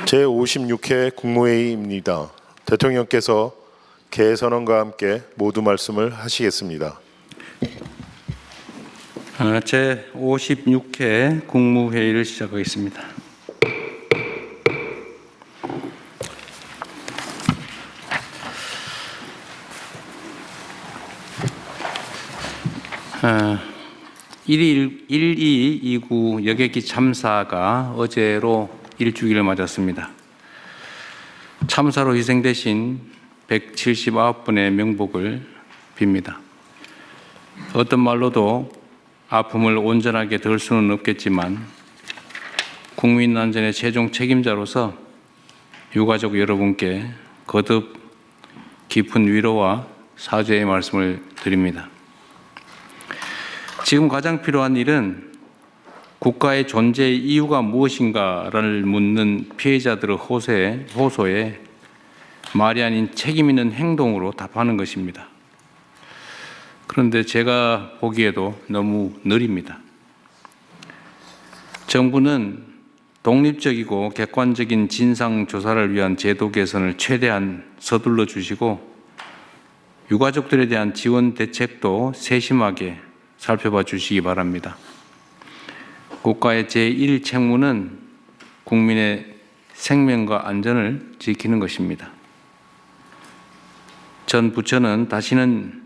제56회 국무회의입니다. 대통령께서 개선언과 함께 모두 말씀을 하시겠습니다. 제56회 국무회의를 시작하겠습니다. 아, 1229 여객기 참사가 어제로 일주기를 맞았습니다. 참사로 희생되신 179분의 명복을 빕니다. 어떤 말로도 아픔을 온전하게 덜 수는 없겠지만 국민 안전의 최종 책임자로서 유가족 여러분께 거듭 깊은 위로와 사죄의 말씀을 드립니다. 지금 가장 필요한 일은 국가의 존재의 이유가 무엇인가를 묻는 피해자들의 호소에 말이 아닌 책임 있는 행동으로 답하는 것입니다. 그런데 제가 보기에도 너무 느립니다. 정부는 독립적이고 객관적인 진상조사를 위한 제도 개선을 최대한 서둘러 주시고 유가족들에 대한 지원 대책도 세심하게 살펴봐 주시기 바랍니다. 국가의 제1책무는 국민의 생명과 안전을 지키는 것입니다. 전 부처는 다시는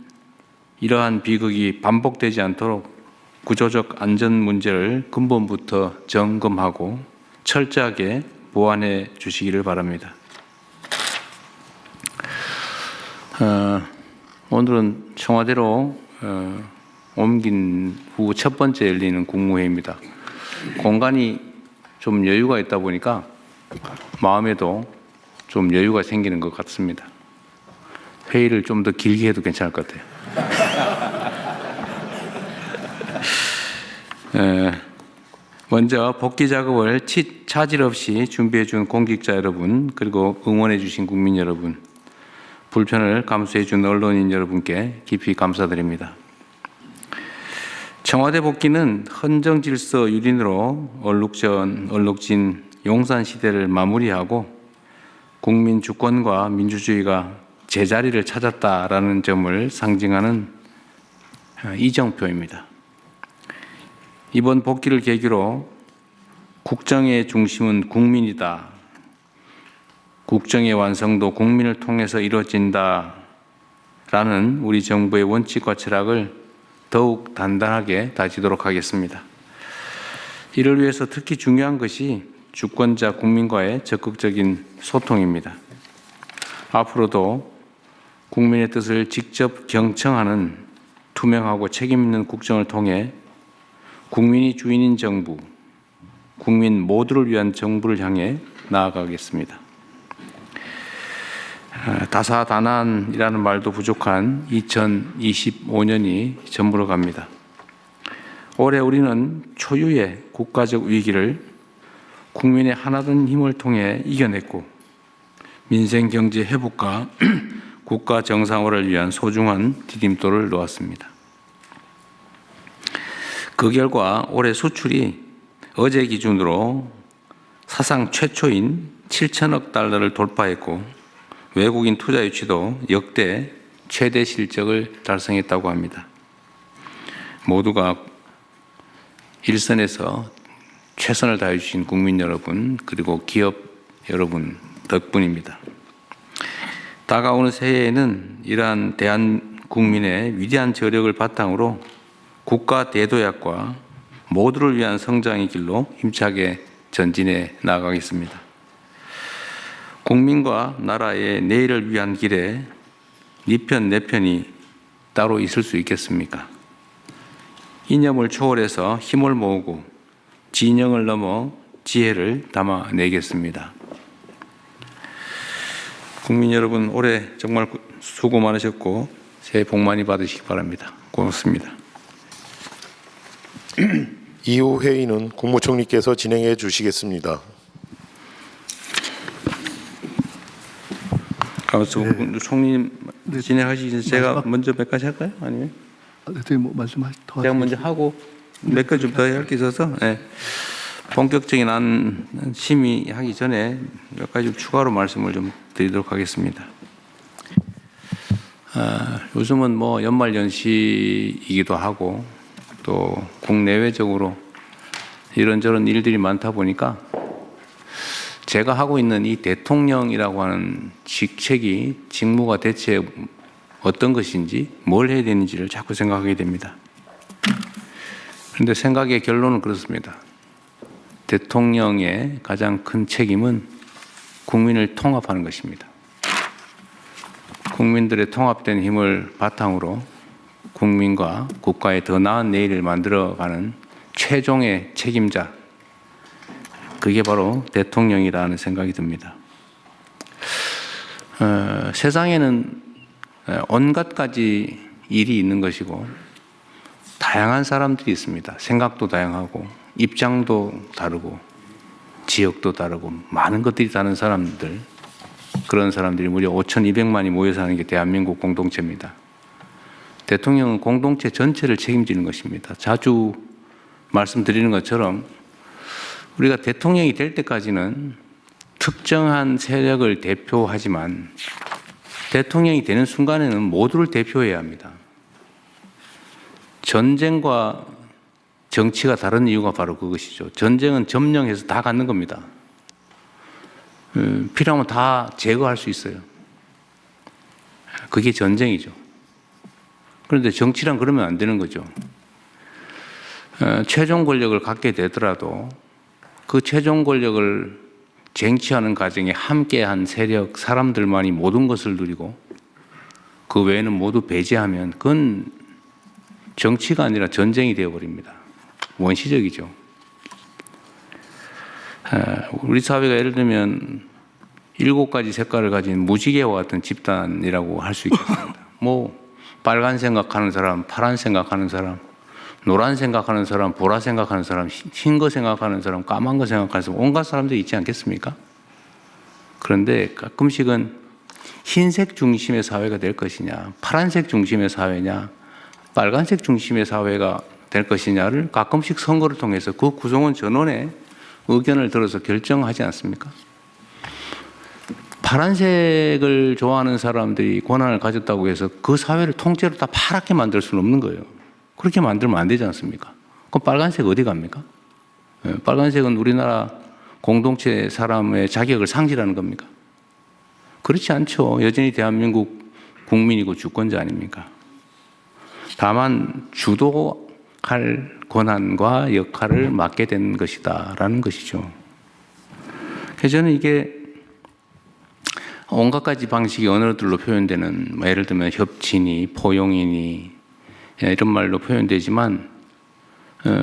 이러한 비극이 반복되지 않도록 구조적 안전 문제를 근본부터 점검하고 철저하게 보완해 주시기를 바랍니다. 오늘은 청와대로 옮긴 후 첫 번째 열리는 국무회의입니다. 공간이 좀 여유가 있다 보니까 마음에도 좀 여유가 생기는 것 같습니다. 회의를 좀 더 길게 해도 괜찮을 것 같아요. 먼저 복귀 작업을 차질 없이 준비해 준 공직자 여러분, 그리고 응원해 주신 국민 여러분, 불편을 감수해 준 언론인 여러분께 깊이 감사드립니다. 청와대 복귀는 헌정질서 유린으로 얼룩진 용산시대를 마무리하고 국민 주권과 민주주의가 제자리를 찾았다라는 점을 상징하는 이정표입니다. 이번 복귀를 계기로 국정의 중심은 국민이다. 국정의 완성도 국민을 통해서 이루어진다라는 우리 정부의 원칙과 철학을 더욱 단단하게 다지도록 하겠습니다. 이를 위해서 특히 중요한 것이 주권자 국민과의 적극적인 소통입니다. 앞으로도 국민의 뜻을 직접 경청하는 투명하고 책임 있는 국정을 통해 국민이 주인인 정부, 국민 모두를 위한 정부를 향해 나아가겠습니다. 다사다난이라는 말도 부족한 2025년이 저물어 갑니다. 올해 우리는 초유의 국가적 위기를 국민의 하나된 힘을 통해 이겨냈고 민생 경제 회복과 국가 정상화를 위한 소중한 디딤돌을 놓았습니다. 그 결과 올해 수출이 어제 기준으로 사상 최초인 7천억 달러를 돌파했고 외국인 투자 유치도 역대 최대 실적을 달성했다고 합니다. 모두가 일선에서 최선을 다해 주신 국민 여러분, 그리고 기업 여러분 덕분입니다. 다가오는 새해에는 이러한 대한국민의 위대한 저력을 바탕으로 국가 대도약과 모두를 위한 성장의 길로 힘차게 전진해 나가겠습니다. 국민과 나라의 내일을 위한 길에 네 편, 내 편이 따로 있을 수 있겠습니까? 이념을 초월해서 힘을 모으고 진영을 넘어 지혜를 담아내겠습니다. 국민 여러분, 올해 정말 수고 많으셨고 새해 복 많이 받으시기 바랍니다. 고맙습니다. 이후 회의는 국무총리께서 진행해 주시겠습니다. 총리님 진행하시기 전에 제가 먼저 몇 가지 할까요? 아니면? 대통령 뭐 말씀하시 더 제가 먼저 하고 몇 가지 좀 더 할 게 있어서. 네. 본격적인 심의하기 전에 몇 가지 추가로 말씀을 좀 드리도록 하겠습니다. 요즘은 뭐 연말연시이기도 하고 또 국내외적으로 이런저런 일들이 많다 보니까 제가 하고 있는 이 대통령이라고 하는 직무가 대체 어떤 것인지 뭘 해야 되는지를 자꾸 생각하게 됩니다. 그런데 생각의 결론은 그렇습니다. 대통령의 가장 큰 책임은 국민을 통합하는 것입니다. 국민들의 통합된 힘을 바탕으로 국민과 국가의 더 나은 내일을 만들어가는 최종의 책임자, 그게 바로 대통령이라는 생각이 듭니다. 세상에는 온갖 가지 일이 있는 것이고 다양한 사람들이 있습니다. 생각도 다양하고 입장도 다르고 지역도 다르고 많은 것들이 다른 사람들, 그런 사람들이 무려 5,200만이 모여 사는 게 대한민국 공동체입니다. 대통령은 공동체 전체를 책임지는 것입니다. 자주 말씀드리는 것처럼 우리가 대통령이 될 때까지는 특정한 세력을 대표하지만 대통령이 되는 순간에는 모두를 대표해야 합니다. 전쟁과 정치가 다른 이유가 바로 그것이죠. 전쟁은 점령해서 다 갖는 겁니다. 필요하면 다 제거할 수 있어요. 그게 전쟁이죠. 그런데 정치란 그러면 안 되는 거죠. 최종 권력을 갖게 되더라도 그 최종 권력을 쟁취하는 과정에 함께한 세력, 사람들만이 모든 것을 누리고 그 외에는 모두 배제하면 그건 정치가 아니라 전쟁이 되어버립니다. 원시적이죠. 우리 사회가 예를 들면 7가지 색깔을 가진 무지개와 같은 집단이라고 할 수 있겠습니다. 뭐 빨간 생각하는 사람, 파란 생각하는 사람, 노란 생각하는 사람, 보라 생각하는 사람, 흰 거 생각하는 사람, 까만 거 생각하는 사람, 온갖 사람들이 있지 않겠습니까? 그런데 가끔씩은 흰색 중심의 사회가 될 것이냐, 파란색 중심의 사회냐, 빨간색 중심의 사회가 될 것이냐를 가끔씩 선거를 통해서 그 구성원 전원의 의견을 들어서 결정하지 않습니까? 파란색을 좋아하는 사람들이 권한을 가졌다고 해서 그 사회를 통째로 다 파랗게 만들 수는 없는 거예요. 그렇게 만들면 안 되지 않습니까? 그럼 빨간색 어디 갑니까? 빨간색은 우리나라 공동체 사람의 자격을 상실하는 겁니까? 그렇지 않죠. 여전히 대한민국 국민이고 주권자 아닙니까? 다만 주도할 권한과 역할을 맡게 된 것이다라는 것이죠. 그래서 저는 이게 온갖 가지 방식의 언어들로 표현되는, 예를 들면 협친이, 포용이니 이런 말로 표현되지만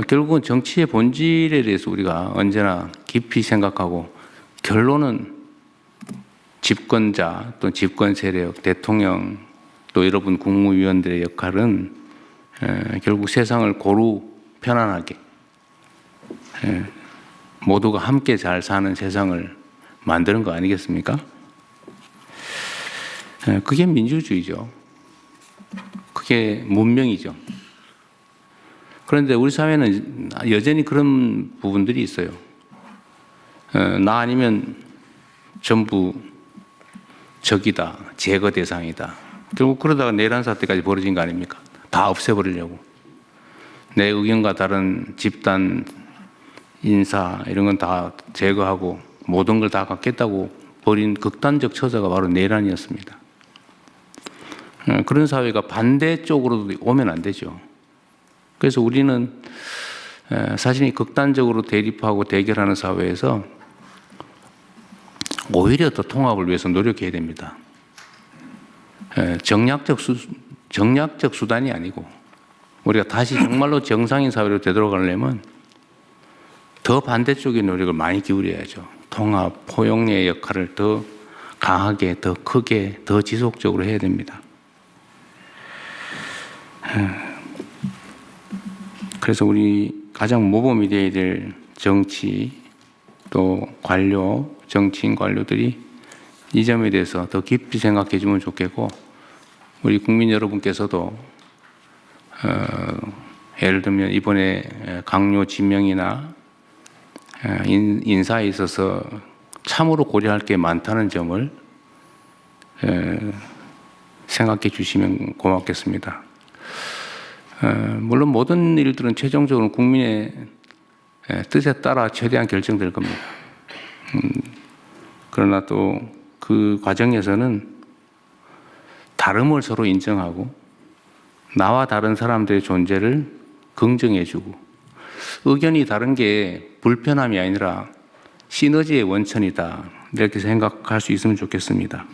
결국은 정치의 본질에 대해서 우리가 언제나 깊이 생각하고 결론은 집권자 또 집권 세력, 대통령 또 여러분 국무위원들의 역할은 결국 세상을 고루 편안하게 모두가 함께 잘 사는 세상을 만드는 거 아니겠습니까? 그게 민주주의죠. 그게 문명이죠. 그런데 우리 사회는 여전히 그런 부분들이 있어요. 나 아니면 전부 적이다, 제거 대상이다. 결국 그러다가 내란 사태까지 벌어진 거 아닙니까? 다 없애버리려고. 내 의견과 다른 집단, 인사 이런 건 다 제거하고 모든 걸 다 갖겠다고 벌인 극단적 처사가 바로 내란이었습니다. 그런 사회가 반대쪽으로도 오면 안 되죠. 그래서 우리는 사실 극단적으로 대립하고 대결하는 사회에서 오히려 더 통합을 위해서 노력해야 됩니다. 정략적 수단이 아니고 우리가 다시 정말로 정상인 사회로 되돌아가려면 더 반대쪽의 노력을 많이 기울여야죠. 통합, 포용의 역할을 더 강하게, 더 크게, 더 지속적으로 해야 됩니다. 그래서 우리 가장 모범이 되어야 될 정치 또 관료, 정치인 관료들이 이 점에 대해서 더 깊이 생각해 주면 좋겠고 우리 국민 여러분께서도 예를 들면 이번에 강요 지명이나 인사에 있어서 참으로 고려할 게 많다는 점을 생각해 주시면 고맙겠습니다. 물론 모든 일들은 최종적으로 국민의 뜻에 따라 최대한 결정될 겁니다. 그러나 또 그 과정에서는 다름을 서로 인정하고 나와 다른 사람들의 존재를 긍정해주고 의견이 다른 게 불편함이 아니라 시너지의 원천이다 이렇게 생각할 수 있으면 좋겠습니다.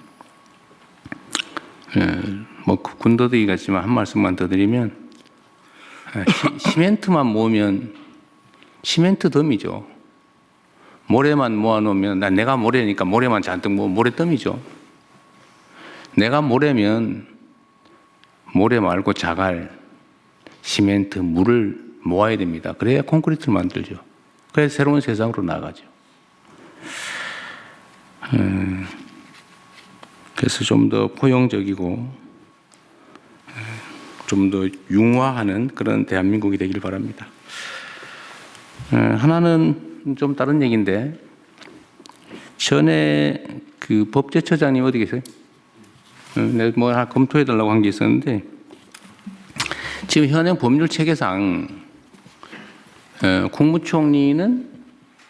뭐 군더더기 같지만 한 말씀만 더 드리면 시멘트만 모으면 시멘트 덤이죠. 모래만 모아놓으면 내가 모래니까 모래만 잔뜩 모으면 모래덤이죠. 내가 모래면 모래 말고 자갈, 시멘트, 물을 모아야 됩니다. 그래야 콘크리트를 만들죠. 그래야 새로운 세상으로 나가죠. 그래서 좀 더 포용적이고 좀 더 융화하는 그런 대한민국이 되길 바랍니다. 하나는 좀 다른 얘기인데 전에 그 법제처장님 어디 계세요? 내가 뭐 하나 검토해달라고 한 게 있었는데 지금 현행 법률 체계상 국무총리는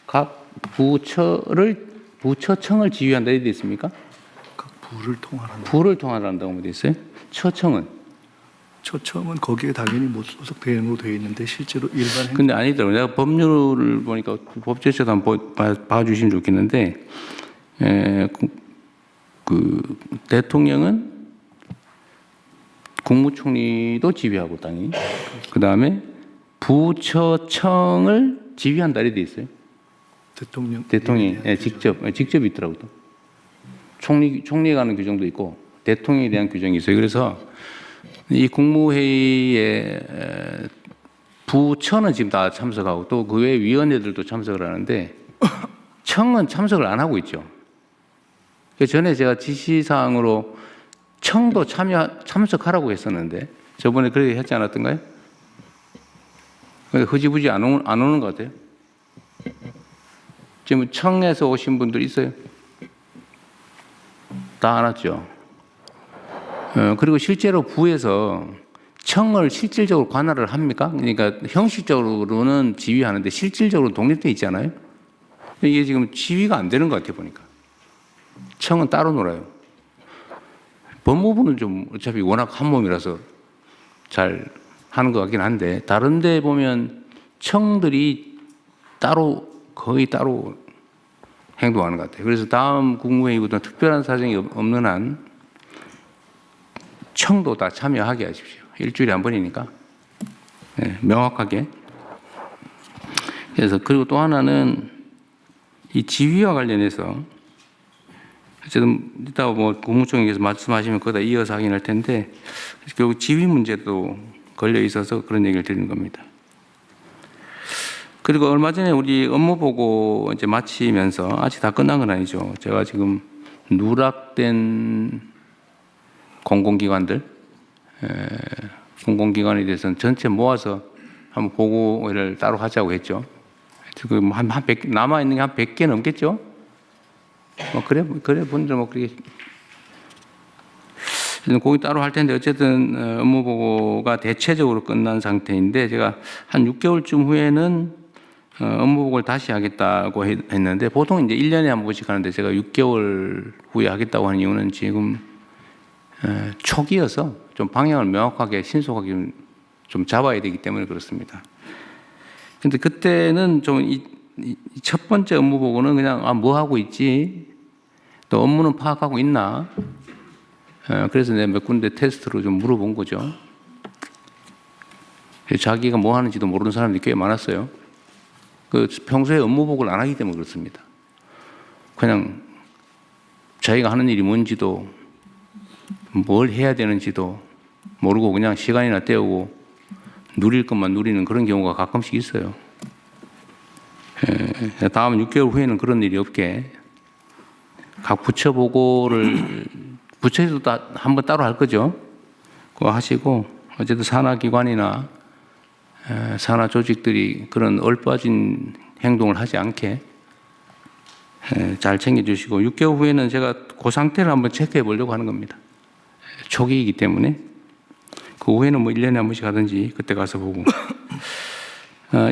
각 부처청을 지휘한다 이렇게 돼 있습니까? 각 부를 통할한다. 부를 통할한다고 돼 있어요. 처청은 처청은 거기에 당연히 못 소속되는 되어 있는데 실제로 일반 근데 아니더라고요. 내가 법률을 보니까 법제처도 한번 봐주시면 좋겠는데 그 대통령은 국무총리도 지휘하고 당연히 그 다음에 부처청을 지휘한다 이렇게 돼 있어요. 대통령이 직접 있더라고요. 총리가 하는 규정도 있고 대통령에 대한 규정이 있어요. 그래서 이 국무회의에 부처는 지금 다 참석하고 또 그 외 위원회들도 참석을 하는데 청은 참석을 안 하고 있죠. 전에 제가 지시사항으로 청도 참석하라고 했었는데 저번에 그렇게 했지 않았던가요? 흐지부지 안 오는 것 같아요. 지금 청에서 오신 분들 있어요? 다 안 왔죠. 그리고 실제로 부에서 청을 실질적으로 관할을 합니까? 그러니까 형식적으로는 지휘하는데 실질적으로 독립되어 있잖아요. 이게 지금 지휘가 안 되는 것 같아요 보니까. 청은 따로 놀아요. 법무부는 좀 어차피 워낙 한 몸이라서 잘 하는 것 같긴 한데 다른 데 보면 청들이 거의 따로 행동하는 것 같아요. 그래서 다음 국무회의부터 특별한 사정이 없는 한 청도 다 참여하게 하십시오. 일주일에 한 번이니까. 네, 명확하게. 그래서 그리고 또 하나는 이 지휘와 관련해서 어쨌든 이따가 뭐 국무총리께서 말씀하시면 거기다 이어서 확인할 텐데 결국 지휘 문제도 걸려 있어서 그런 얘기를 드리는 겁니다. 그리고 얼마 전에 우리 업무 보고 이제 마치면서 아직 다 끝난 건 아니죠. 제가 지금 누락된 공공기관에 대해서는 전체 모아서 한번 보고를 따로 하자고 했죠. 지금 한 100, 남아있는 게 한 100개 넘겠죠? 그래 분들 그렇게. 거기 따로 할 텐데 어쨌든 업무 보고가 대체적으로 끝난 상태인데 제가 한 6개월쯤 후에는 업무 보고를 다시 하겠다고 했는데 보통 이제 1년에 한 번씩 하는데 제가 6개월 후에 하겠다고 하는 이유는 지금 초기여서 좀 방향을 명확하게 신속하게 좀 잡아야 되기 때문에 그렇습니다. 근데 그때는 좀 이 첫 번째 업무 보고는 그냥 뭐 하고 있지? 또 업무는 파악하고 있나? 그래서 내가 몇 군데 테스트로 좀 물어본 거죠. 자기가 뭐 하는지도 모르는 사람들이 꽤 많았어요. 평소에 업무 보고를 안 하기 때문에 그렇습니다. 그냥 자기가 하는 일이 뭔지도 뭘 해야 되는지도 모르고 그냥 시간이나 때우고 누릴 것만 누리는 그런 경우가 가끔씩 있어요. 다음 6개월 후에는 그런 일이 없게 각 부처 보고를 부처에서도 한번 따로 할 거죠. 그거 하시고 어쨌든 산하기관이나 산하 조직들이 그런 얼빠진 행동을 하지 않게 잘 챙겨주시고 6개월 후에는 제가 그 상태를 한번 체크해 보려고 하는 겁니다. 초기이기 때문에 그 후에는 뭐 1년에 한 번씩 하든지 그때 가서 보고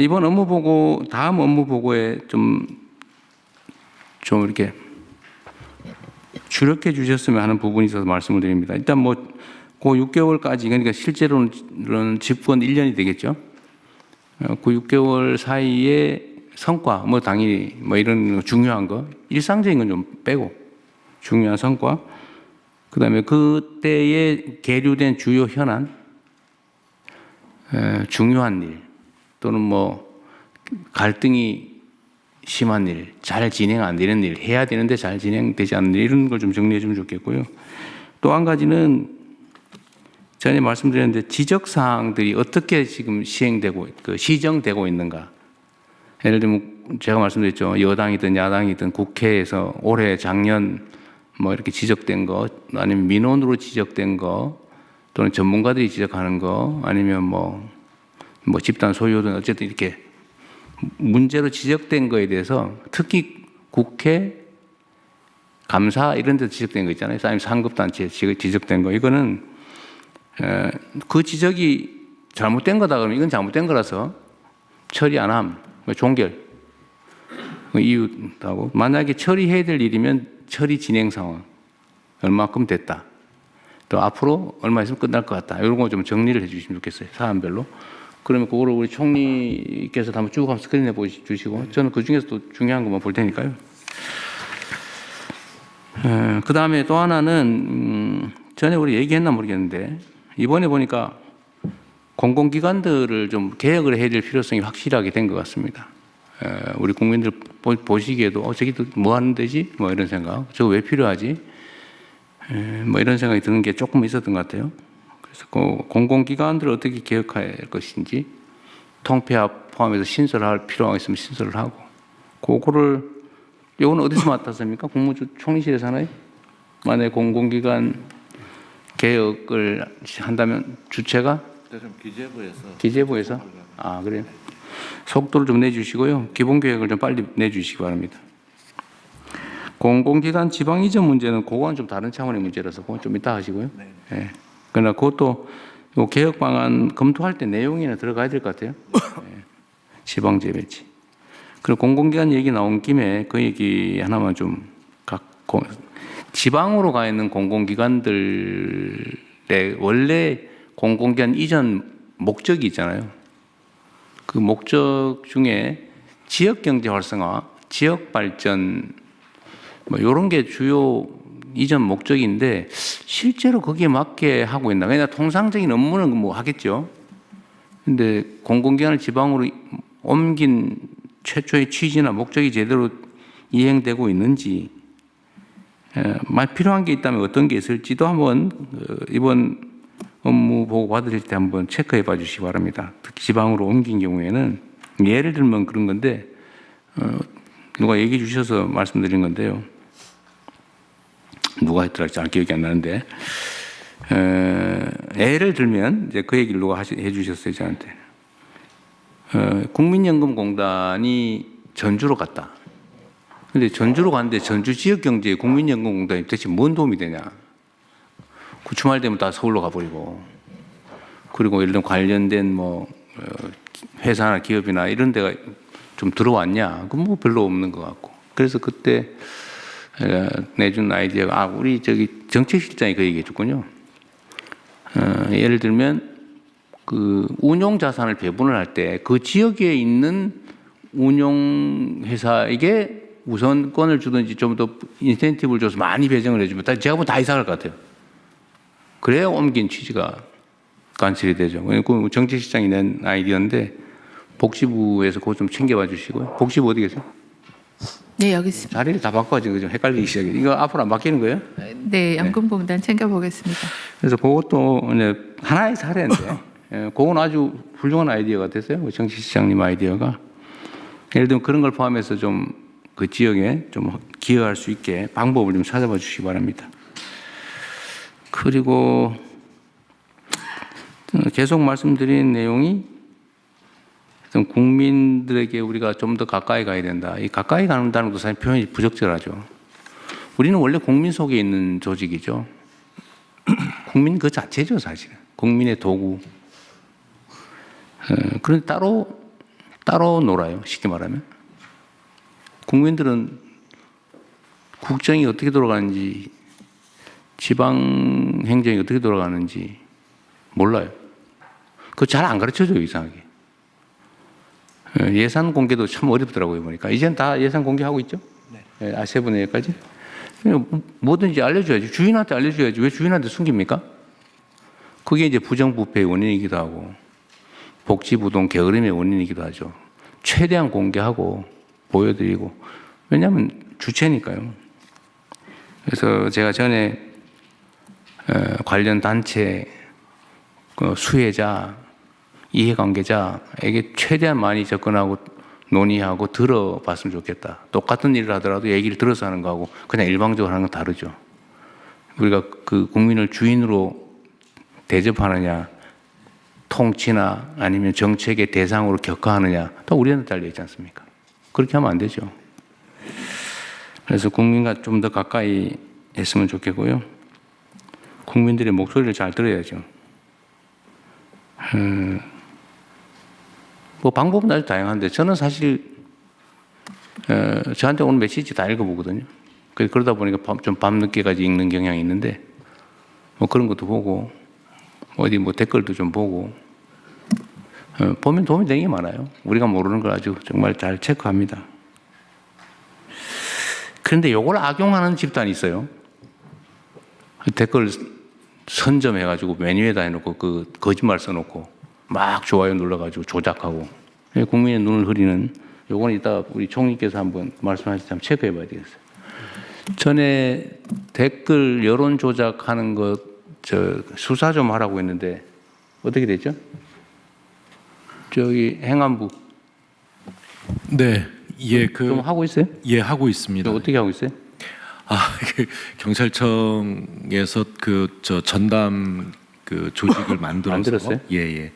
이번 업무 보고 다음 업무 보고에 좀 이렇게 주력해 주셨으면 하는 부분이 있어서 말씀을 드립니다. 일단 뭐 그 6개월까지 그러니까 실제로는 집권 1년이 되겠죠. 그 6개월 사이에 성과 뭐 당연히 뭐 이런 중요한 거 일상적인 건 좀 빼고 중요한 성과 그다음에 그때에 계류된 주요 현안 중요한 일 또는 뭐 갈등이 심한 일, 잘 진행 안 되는 일, 해야 되는데 잘 진행되지 않는 일 이런 걸 좀 정리해 주면 좋겠고요. 또 한 가지는 전에 말씀드렸는데 지적 사항들이 어떻게 지금 시정되고 있는가. 예를 들면 제가 말씀드렸죠. 여당이든 야당이든 국회에서 올해 작년 뭐 이렇게 지적된 거 아니면 민원으로 지적된 거 또는 전문가들이 지적하는 거 아니면 뭐 집단 소유든 어쨌든 이렇게 문제로 지적된 거에 대해서 특히 국회 감사 이런 데서 지적된 거 있잖아요. 아니면 상급단체에 지적된 거 이거는 그 지적이 잘못된 거다 그러면 이건 잘못된 거라서 처리 안 함, 종결 이유하고 만약에 처리해야 될 일이면 처리 진행 상황 얼마큼 됐다. 또 앞으로 얼마 있으면 끝날 것 같다. 이런 거 좀 정리를 해주시면 좋겠어요. 사안별로. 그러면 그거를 우리 총리께서 한번 쭉 한번 스크린에 보여주시고 저는 그 중에서 또 중요한 것만 볼 테니까요. 그 다음에 또 하나는 전에 우리 얘기했나 모르겠는데 이번에 보니까 공공기관들을 좀 개혁을 해야 될 필요성이 확실하게 된 것 같습니다. 우리 국민들 보시기에도 저기 뭐 하는 데지? 뭐 이런 생각. 저거 왜 필요하지? 뭐 이런 생각이 드는 게 조금 있었던 것 같아요. 그래서 그 공공기관들을 어떻게 개혁할 것인지 통폐합 포함해서 신설할 필요가 있으면 신설을 하고 그거를 이거는 어디서 맡았습니까? 국무총리실에서 하나요? 만약에 공공기관 개혁을 한다면 주체가? 기재부에서? 아 그래요? 속도를 좀 내주시고요. 기본 계획을 좀 빨리 내주시기 바랍니다. 공공기관 지방 이전 문제는 그거는 좀 다른 차원의 문제라서 그건 좀 이따 하시고요. 네. 그러나 그것도 개혁 방안 검토할 때 내용에는 들어가야 될 것 같아요. 네. 지방 재배치. 그리고 공공기관 얘기 나온 김에 그 얘기 하나만 좀 지방으로 가 있는 공공기관들의 원래 공공기관 이전 목적이 있잖아요. 그 목적 중에 지역경제 활성화, 지역발전 뭐 이런 게 주요 이전 목적인데 실제로 거기에 맞게 하고 있나? 그냥 통상적인 업무는 뭐 하겠죠. 근데 공공기관을 지방으로 옮긴 최초의 취지나 목적이 제대로 이행되고 있는지 필요한 게 있다면 어떤 게 있을지도 한번 이번 업무 보고 받으실 때 한번 체크해 봐 주시기 바랍니다. 특히 지방으로 옮긴 경우에는 예를 들면 그런 건데 누가 얘기해 주셔서 말씀드린 건데요. 누가 했더라 잘 기억이 안 나는데 예를 들면 이제 그 얘기를 누가 해 주셨어요 저한테. 국민연금공단이 전주로 갔다. 근데 전주로 갔는데 전주 지역경제에 국민연금공단이 대체 뭔 도움이 되냐. 그 주말 되면 다 서울로 가버리고 그리고 예를 들면 관련된 뭐 회사나 기업이나 이런 데가 좀 들어왔냐. 그건 뭐 별로 없는 것 같고. 그래서 그때 내준 아이디어가 우리 저기 정책실장이 그 얘기해 줬군요. 예를 들면 그 운용 자산을 배분을 할 때 그 지역에 있는 운용 회사에게 우선권을 주든지 좀 더 인센티브를 줘서 많이 배정을 해주면 제가 보면 다 이사 갈 것 같아요. 그래야 옮긴 취지가 관철이 되죠. 그 정책실장이 낸 아이디어인데 복지부에서 그거 좀 챙겨봐 주시고요. 복지부 어디 계세요? 네, 여기 있습니다. 자리를 다 바꿔가지고 좀 헷갈리기 시작해. 이거 앞으로 안 바뀌는 거예요? 네, 연금공단 챙겨보겠습니다. 그래서 그것도 이제 하나의 사례인데, 그건 아주 훌륭한 아이디어가 됐어요. 정치시장님 아이디어가. 예를 들면 그런 걸 포함해서 좀 그 지역에 좀 기여할 수 있게 방법을 좀 찾아봐 주시기 바랍니다. 그리고 계속 말씀드린 내용이 좀 국민들에게 우리가 좀 더 가까이 가야 된다. 이 가까이 간다는 것도 사실 표현이 부적절하죠. 우리는 원래 국민 속에 있는 조직이죠. 국민 그 자체죠, 사실은. 국민의 도구. 그런데 따로 놀아요, 쉽게 말하면. 국민들은 국정이 어떻게 돌아가는지, 지방 행정이 어떻게 돌아가는지 몰라요. 그거 잘 안 가르쳐줘요, 이상하게. 예산 공개도 참 어렵더라고요, 보니까. 이제는 다 예산 공개하고 있죠? 네. 아세분에까지. 뭐든지 알려줘야지. 주인한테 알려줘야지. 왜 주인한테 숨깁니까? 그게 이제 부정부패의 원인이기도 하고, 복지부동 게으름의 원인이기도 하죠. 최대한 공개하고, 보여드리고. 왜냐하면 주체니까요. 그래서 제가 전에 관련 단체 수혜자, 이해관계자에게 최대한 많이 접근하고 논의하고 들어봤으면 좋겠다. 똑같은 일을 하더라도 얘기를 들어서 하는 거하고 그냥 일방적으로 하는 건 다르죠. 우리가 그 국민을 주인으로 대접하느냐, 통치나 아니면 정책의 대상으로 격하하느냐, 다 우리한테 달려있지 않습니까? 그렇게 하면 안 되죠. 그래서 국민과 좀 더 가까이 했으면 좋겠고요. 국민들의 목소리를 잘 들어야죠. 뭐 방법은 아주 다양한데 저는 사실 저한테 오는 메시지 다 읽어보거든요. 그러다 보니까 좀 밤늦게까지 읽는 경향이 있는데 뭐 그런 것도 보고 어디 뭐 댓글도 좀 보고 보면 도움이 되는 게 많아요. 우리가 모르는 걸 아주 정말 잘 체크합니다. 그런데 이걸 악용하는 집단이 있어요. 댓글 선점해가지고 메뉴에다 해놓고 그 거짓말 써놓고 막 좋아요 눌러가지고 조작하고 국민의 눈을 흐리는 요거는 이따 우리 총리께서 한번 말씀하실 때 한번 체크해봐야 되겠어요. 전에 댓글 여론 조작하는 것 수사 좀 하라고 했는데 어떻게 됐죠? 저기 행안부 네, 예, 좀 하고 있어요? 예, 하고 있습니다. 어떻게 하고 있어요? 경찰청에서 전담 조직을 만들어서 만들었어요? 예.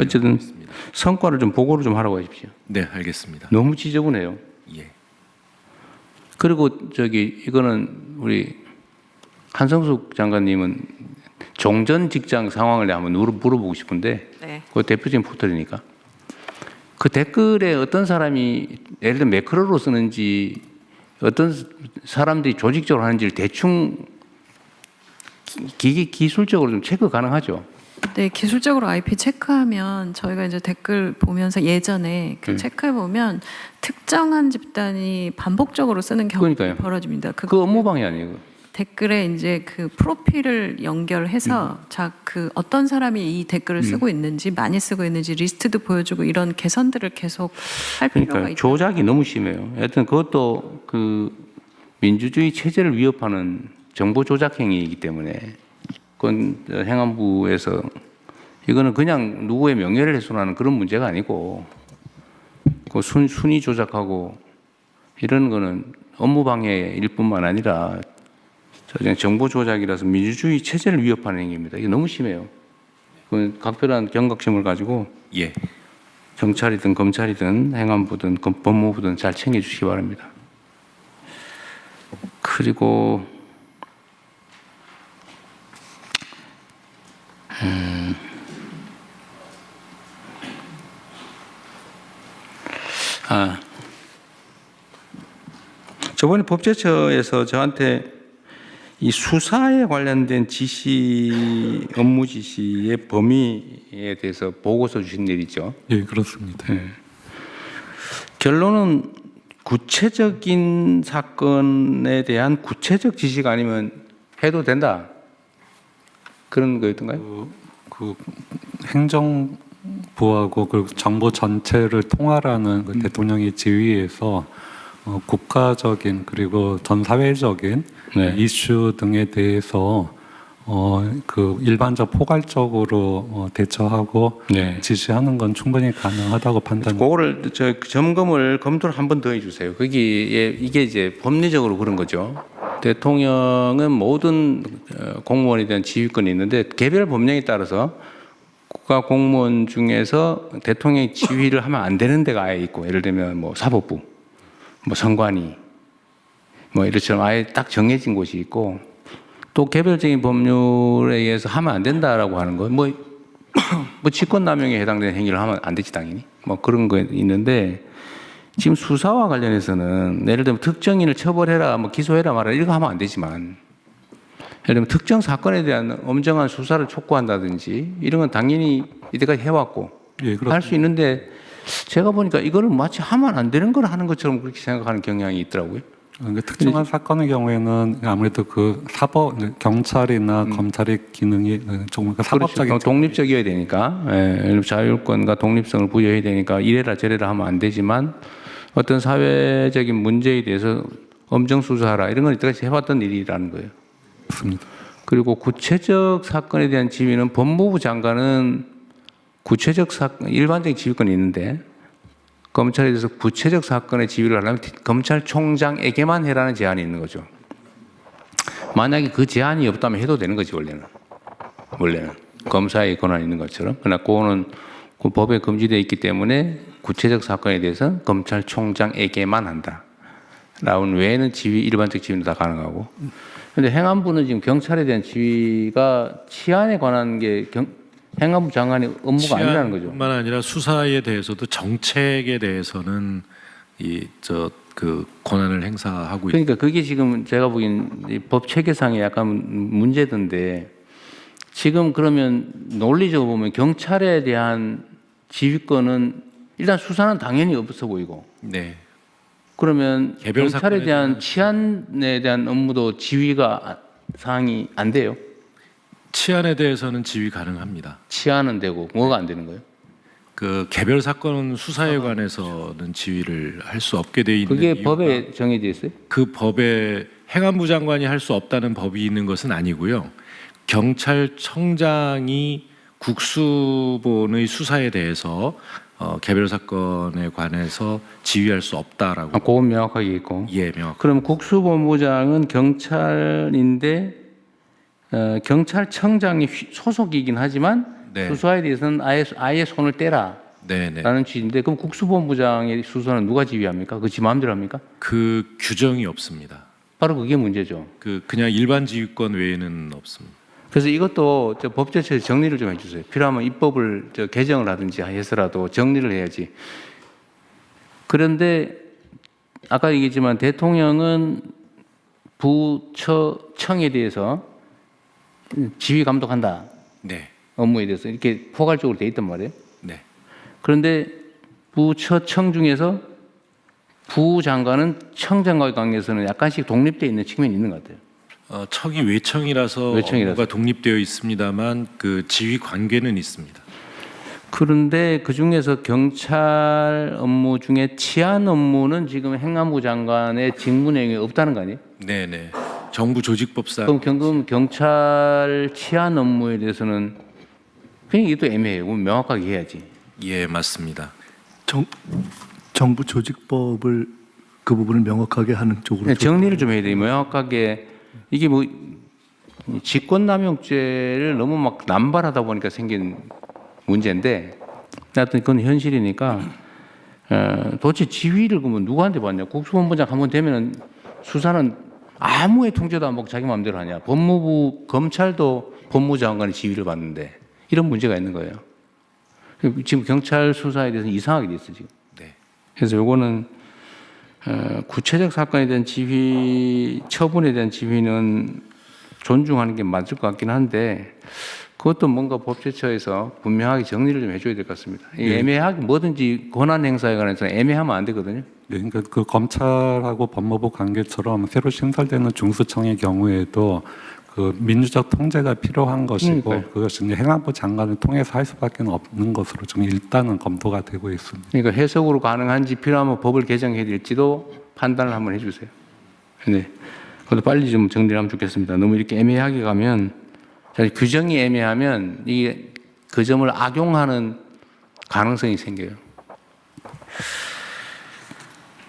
어쨌든 성과를 좀 보고를 좀 하라고 하십시오. 네, 알겠습니다. 너무 지저분해요. 예. 그리고 이거는 우리 한성숙 장관님은 종전 직장 상황을 한번 물어보고 싶은데 네. 그 대표적인 포털이니까 그 댓글에 어떤 사람이 예를 들어 매크로로 쓰는지 어떤 사람들이 조직적으로 하는지를 대충 기술적으로 좀 체크 가능하죠. 네, 기술적으로 IP 체크하면 저희가 이제 댓글 보면서 예전에 체크해 보면 특정한 집단이 반복적으로 쓰는 경우가 그러니까요. 벌어집니다. 그 업무방해 아니에요? 댓글에 이제 그 프로필을 연결해서 그 어떤 사람이 이 댓글을 쓰고 있는지 많이 쓰고 있는지 리스트도 보여주고 이런 개선들을 계속 할 필요가 그러니까 있다. 조작이 너무 심해요. 하여튼 그것도 그 민주주의 체제를 위협하는 정보 조작 행위이기 때문에 그건 행안부에서 이거는 그냥 누구의 명예를 훼손하는 그런 문제가 아니고 그 순위 조작하고 이런 거는 업무 방해일 뿐만 아니라 정보 조작이라서 민주주의 체제를 위협하는 행위입니다. 이게 너무 심해요. 그 각별한 경각심을 가지고 예. 경찰이든 검찰이든 행안부든 법무부든 잘 챙겨주시기 바랍니다. 그리고 저번에 법제처에서 저한테 이 수사에 관련된 지시, 업무 지시의 범위에 대해서 보고서 주신 일 있죠. 예, 그렇습니다. 결론은 구체적인 사건에 대한 구체적 지시가 아니면 해도 된다. 그런 거였던가요? 그 행정부하고 그 정부 전체를 통할하는 그 대통령의 지휘에서 국가적인 그리고 전 사회적인 네. 이슈 등에 대해서 그 일반적 포괄적으로 대처하고 네. 지시하는 건 충분히 가능하다고 판단. 그거를 점검을 검토를 한 번 더 해주세요. 거기에 이게 이제 법리적으로 그런 거죠. 대통령은 모든 공무원에 대한 지휘권이 있는데 개별 법령에 따라서 국가 공무원 중에서 대통령이 지휘를 하면 안 되는 데가 아예 있고, 예를 들면 뭐 사법부, 뭐 선관위, 뭐 이렇처럼 아예 딱 정해진 곳이 있고, 또 개별적인 법률에 의해서 하면 안 된다라고 하는 거, 뭐 직권남용에 해당되는 행위를 하면 안 되지 당연히, 뭐 그런 거 있는데, 지금 수사와 관련해서는 예를 들면 특정인을 처벌해라, 뭐 기소해라 말아라 이런 거 하면 안 되지만, 예를 들면 특정 사건에 대한 엄정한 수사를 촉구한다든지 이런 건 당연히 이때까지 해왔고 예, 할 수 있는데, 제가 보니까 이거를 마치 하면 안 되는 걸 하는 것처럼 그렇게 생각하는 경향이 있더라고요. 그러니까 특정한 사건의 경우에는 아무래도 그 사법 경찰이나 검찰의 기능이 조금 사법적인 그렇죠. 독립적이어야 되니까, 예, 자율권과 독립성을 부여해야 되니까 이래라 저래라 하면 안 되지만, 어떤 사회적인 문제에 대해서 엄정 수사하라 이런 건 이때까지 해왔던 일이라는 거예요. 있습니다. 그리고 구체적 사건에 대한 지휘는 법무부 장관은 구체적 사건, 일반적인 지휘권이 있는데, 검찰에 대해서 구체적 사건의 지휘를 하려면 검찰총장에게만 해라는 제한이 있는 거죠. 만약에 그 제한이 없다면 해도 되는 거지, 원래는. 검사의 권한이 있는 것처럼. 그러나 그거는 그 법에 금지되어 있기 때문에 구체적 사건에 대해서 검찰총장에게만 한다. 라운 외에는 지휘, 일반적 지휘는 다 가능하고. 근데 행안부는 지금 경찰에 대한 지휘가 치안에 관한 게 행안부 장관의 업무가 아니라는 거죠. 뿐만 아니라 수사에 대해서도 정책에 대해서는 그 권한을 행사하고 그러니까 그게 지금 제가 보기엔 이 법 체계상에 약간 문제던데, 지금 그러면 논리적으로 보면 경찰에 대한 지휘권은 일단 수사는 당연히 없어 보이고, 네. 그러면 개별 경찰에 사건에 대한 대한 치안에 대한 업무도 지휘가 사항이 안 돼요. 치안에 대해서는 지휘 가능합니다. 치안은 되고 뭐가 안 되는 거예요? 그 개별 사건 수사에 관해서는 지휘를 할 수 없게 돼 있는 그게 이유가 법에 정해져 있어요? 그 법에 행안부 장관이 할 수 없다는 법이 있는 것은 아니고요. 경찰청장이 국수본의 수사에 대해서 개별 사건에 관해서 지휘할 수 없다라고. 그건 명확하게 있고. 예, 명확. 그럼 국수본부장은 경찰인데 경찰청장이 소속이긴 하지만 네. 수사에 대해서는 아예 손을 떼라라는 네네. 취지인데, 그럼 국수본부장의 수사는 누가 지휘합니까? 그 지 마음대로 합니까? 그 규정이 없습니다. 바로 그게 문제죠. 그냥 일반 지휘권 외에는 없습니다. 그래서 이것도 법제처에서 정리를 좀 해주세요. 필요하면 입법을 개정을 하든지 해서라도 정리를 해야지. 그런데 아까 얘기했지만 대통령은 부처청에 대해서 지휘 감독한다. 네. 업무에 대해서 이렇게 포괄적으로 돼 있단 말이에요. 네. 그런데 부처청 중에서 부장관은 청장과의 관계에서는 약간씩 독립되어 있는 측면이 있는 것 같아요. 청이 외청이라서 업무가 독립되어 있습니다만 그 지휘 관계는 있습니다. 그런데 그 중에서 경찰 업무 중에 치안 업무는 지금 행안부 장관의 직무 내용이 없다는 거 아니에요? 네네. 정부 조직법상. 그럼 경찰 치안 업무에 대해서는 그냥 이게 또 애매해요. 명확하게 해야지. 예, 맞습니다. 정부 조직법을 그 부분을 명확하게 하는 쪽으로 정리를 좀 해야 돼요. 명확하게. 이게 뭐 직권남용죄를 너무 막 남발하다 보니까 생긴 문제인데, 하여튼 그건 현실이니까 도대체 지휘를 그러면 누구한테 받냐? 국수본부장 한번 되면은 수사는 아무의 통제도 안 받고 자기 마음대로 하냐? 법무부 검찰도 법무장관이 지휘를 받는데 이런 문제가 있는 거예요. 지금 경찰 수사에 대해서 이상하게 돼 있어 지금. 네. 그래서 요거는 구체적 사건에 대한 지휘, 처분에 대한 지휘는 존중하는 게 맞을 것 같긴 한데, 그것도 뭔가 법제처에서 분명하게 정리를 좀 해줘야 될 것 같습니다. 애매하게 뭐든지 권한 행사에 관해서 애매하면 안 되거든요. 네, 그러니까 그 검찰하고 법무부 관계처럼 새로 신설되는 중수청의 경우에도 그 민주적 통제가 필요한 것이고, 그러니까요. 그것이 이제 행안부 장관을 통해서 할 수밖에 없는 것으로 좀 일단은 검토가 되고 있습니다. 그러니까 해석으로 가능한지 필요하면 법을 개정해야 될지도 판단을 한번 해주세요. 네, 그것도 빨리 좀 정리를 하면 좋겠습니다. 너무 이렇게 애매하게 가면, 규정이 애매하면 이게 그 점을 악용하는 가능성이 생겨요.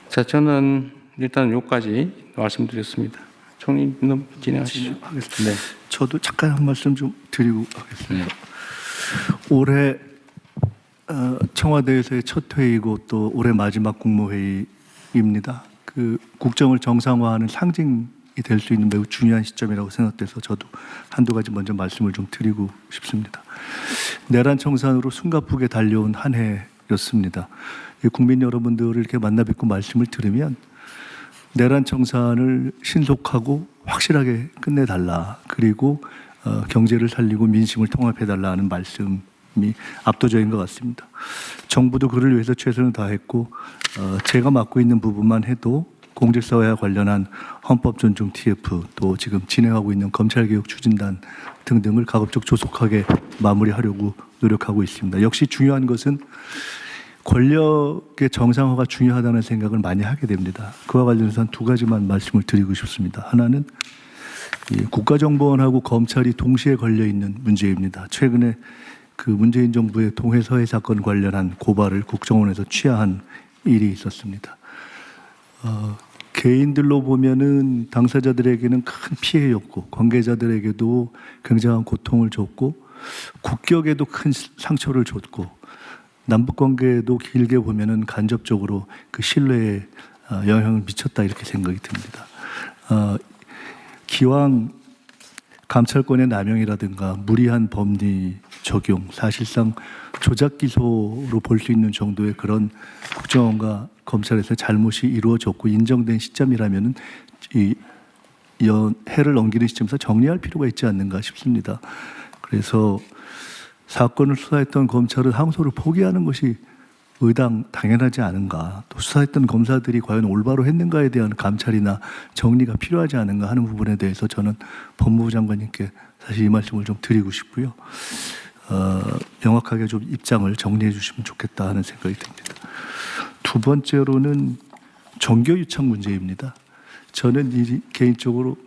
자, 저는 일단 여기까지 말씀드렸습니다. 총리 진행하시죠. 네. 저도 잠깐 한 말씀 좀 드리고 하겠습니다. 올해 청와대에서의 첫 회의고 또 올해 마지막 국무회의입니다. 그 국정을 정상화하는 상징이 될 수 있는 매우 중요한 시점이라고 생각돼서 저도 한두 가지 먼저 말씀을 좀 드리고 싶습니다. 내란 청산으로 숨가쁘게 달려온 한 해였습니다. 국민 여러분들을 이렇게 만나 뵙고 말씀을 들으면 내란 청산을 신속하고 확실하게 끝내달라. 그리고 경제를 살리고 민심을 통합해달라 하는 말씀이 압도적인 것 같습니다. 정부도 그를 위해서 최선을 다했고 제가 맡고 있는 부분만 해도 공직사회와 관련한 헌법 존중 TF 또 지금 진행하고 있는 검찰개혁 추진단 등등을 가급적 조속하게 마무리하려고 노력하고 있습니다. 역시 중요한 것은 권력의 정상화가 중요하다는 생각을 많이 하게 됩니다. 그와 관련해서 한 두 가지만 말씀을 드리고 싶습니다. 하나는 국가정보원하고 검찰이 동시에 걸려있는 문제입니다. 최근에 그 문재인 정부의 동해서해 사건 관련한 고발을 국정원에서 취하한 일이 있었습니다. 개인들로 보면은 당사자들에게는 큰 피해였고 관계자들에게도 굉장한 고통을 줬고 국격에도 큰 상처를 줬고 남북 관계도 길게 보면은 간접적으로 그 신뢰에 영향을 미쳤다 이렇게 생각이 듭니다. 기왕 감찰권의 남용이라든가 무리한 법리 적용, 사실상 조작 기소로 볼 수 있는 정도의 그런 국정원과 검찰에서 잘못이 이루어졌고 인정된 시점이라면은 이 해를 넘기는 시점에서 정리할 필요가 있지 않는가 싶습니다. 그래서 사건을 수사했던 검찰은 항소를 포기하는 것이 당연하지 않은가, 또 수사했던 검사들이 과연 올바로 했는가에 대한 감찰이나 정리가 필요하지 않은가 하는 부분에 대해서 저는 법무부 장관님께 사실 이 말씀을 좀 드리고 싶고요. 명확하게 좀 입장을 정리해 주시면 좋겠다 하는 생각이 듭니다. 두 번째로는 종교유착 문제입니다. 저는 개인적으로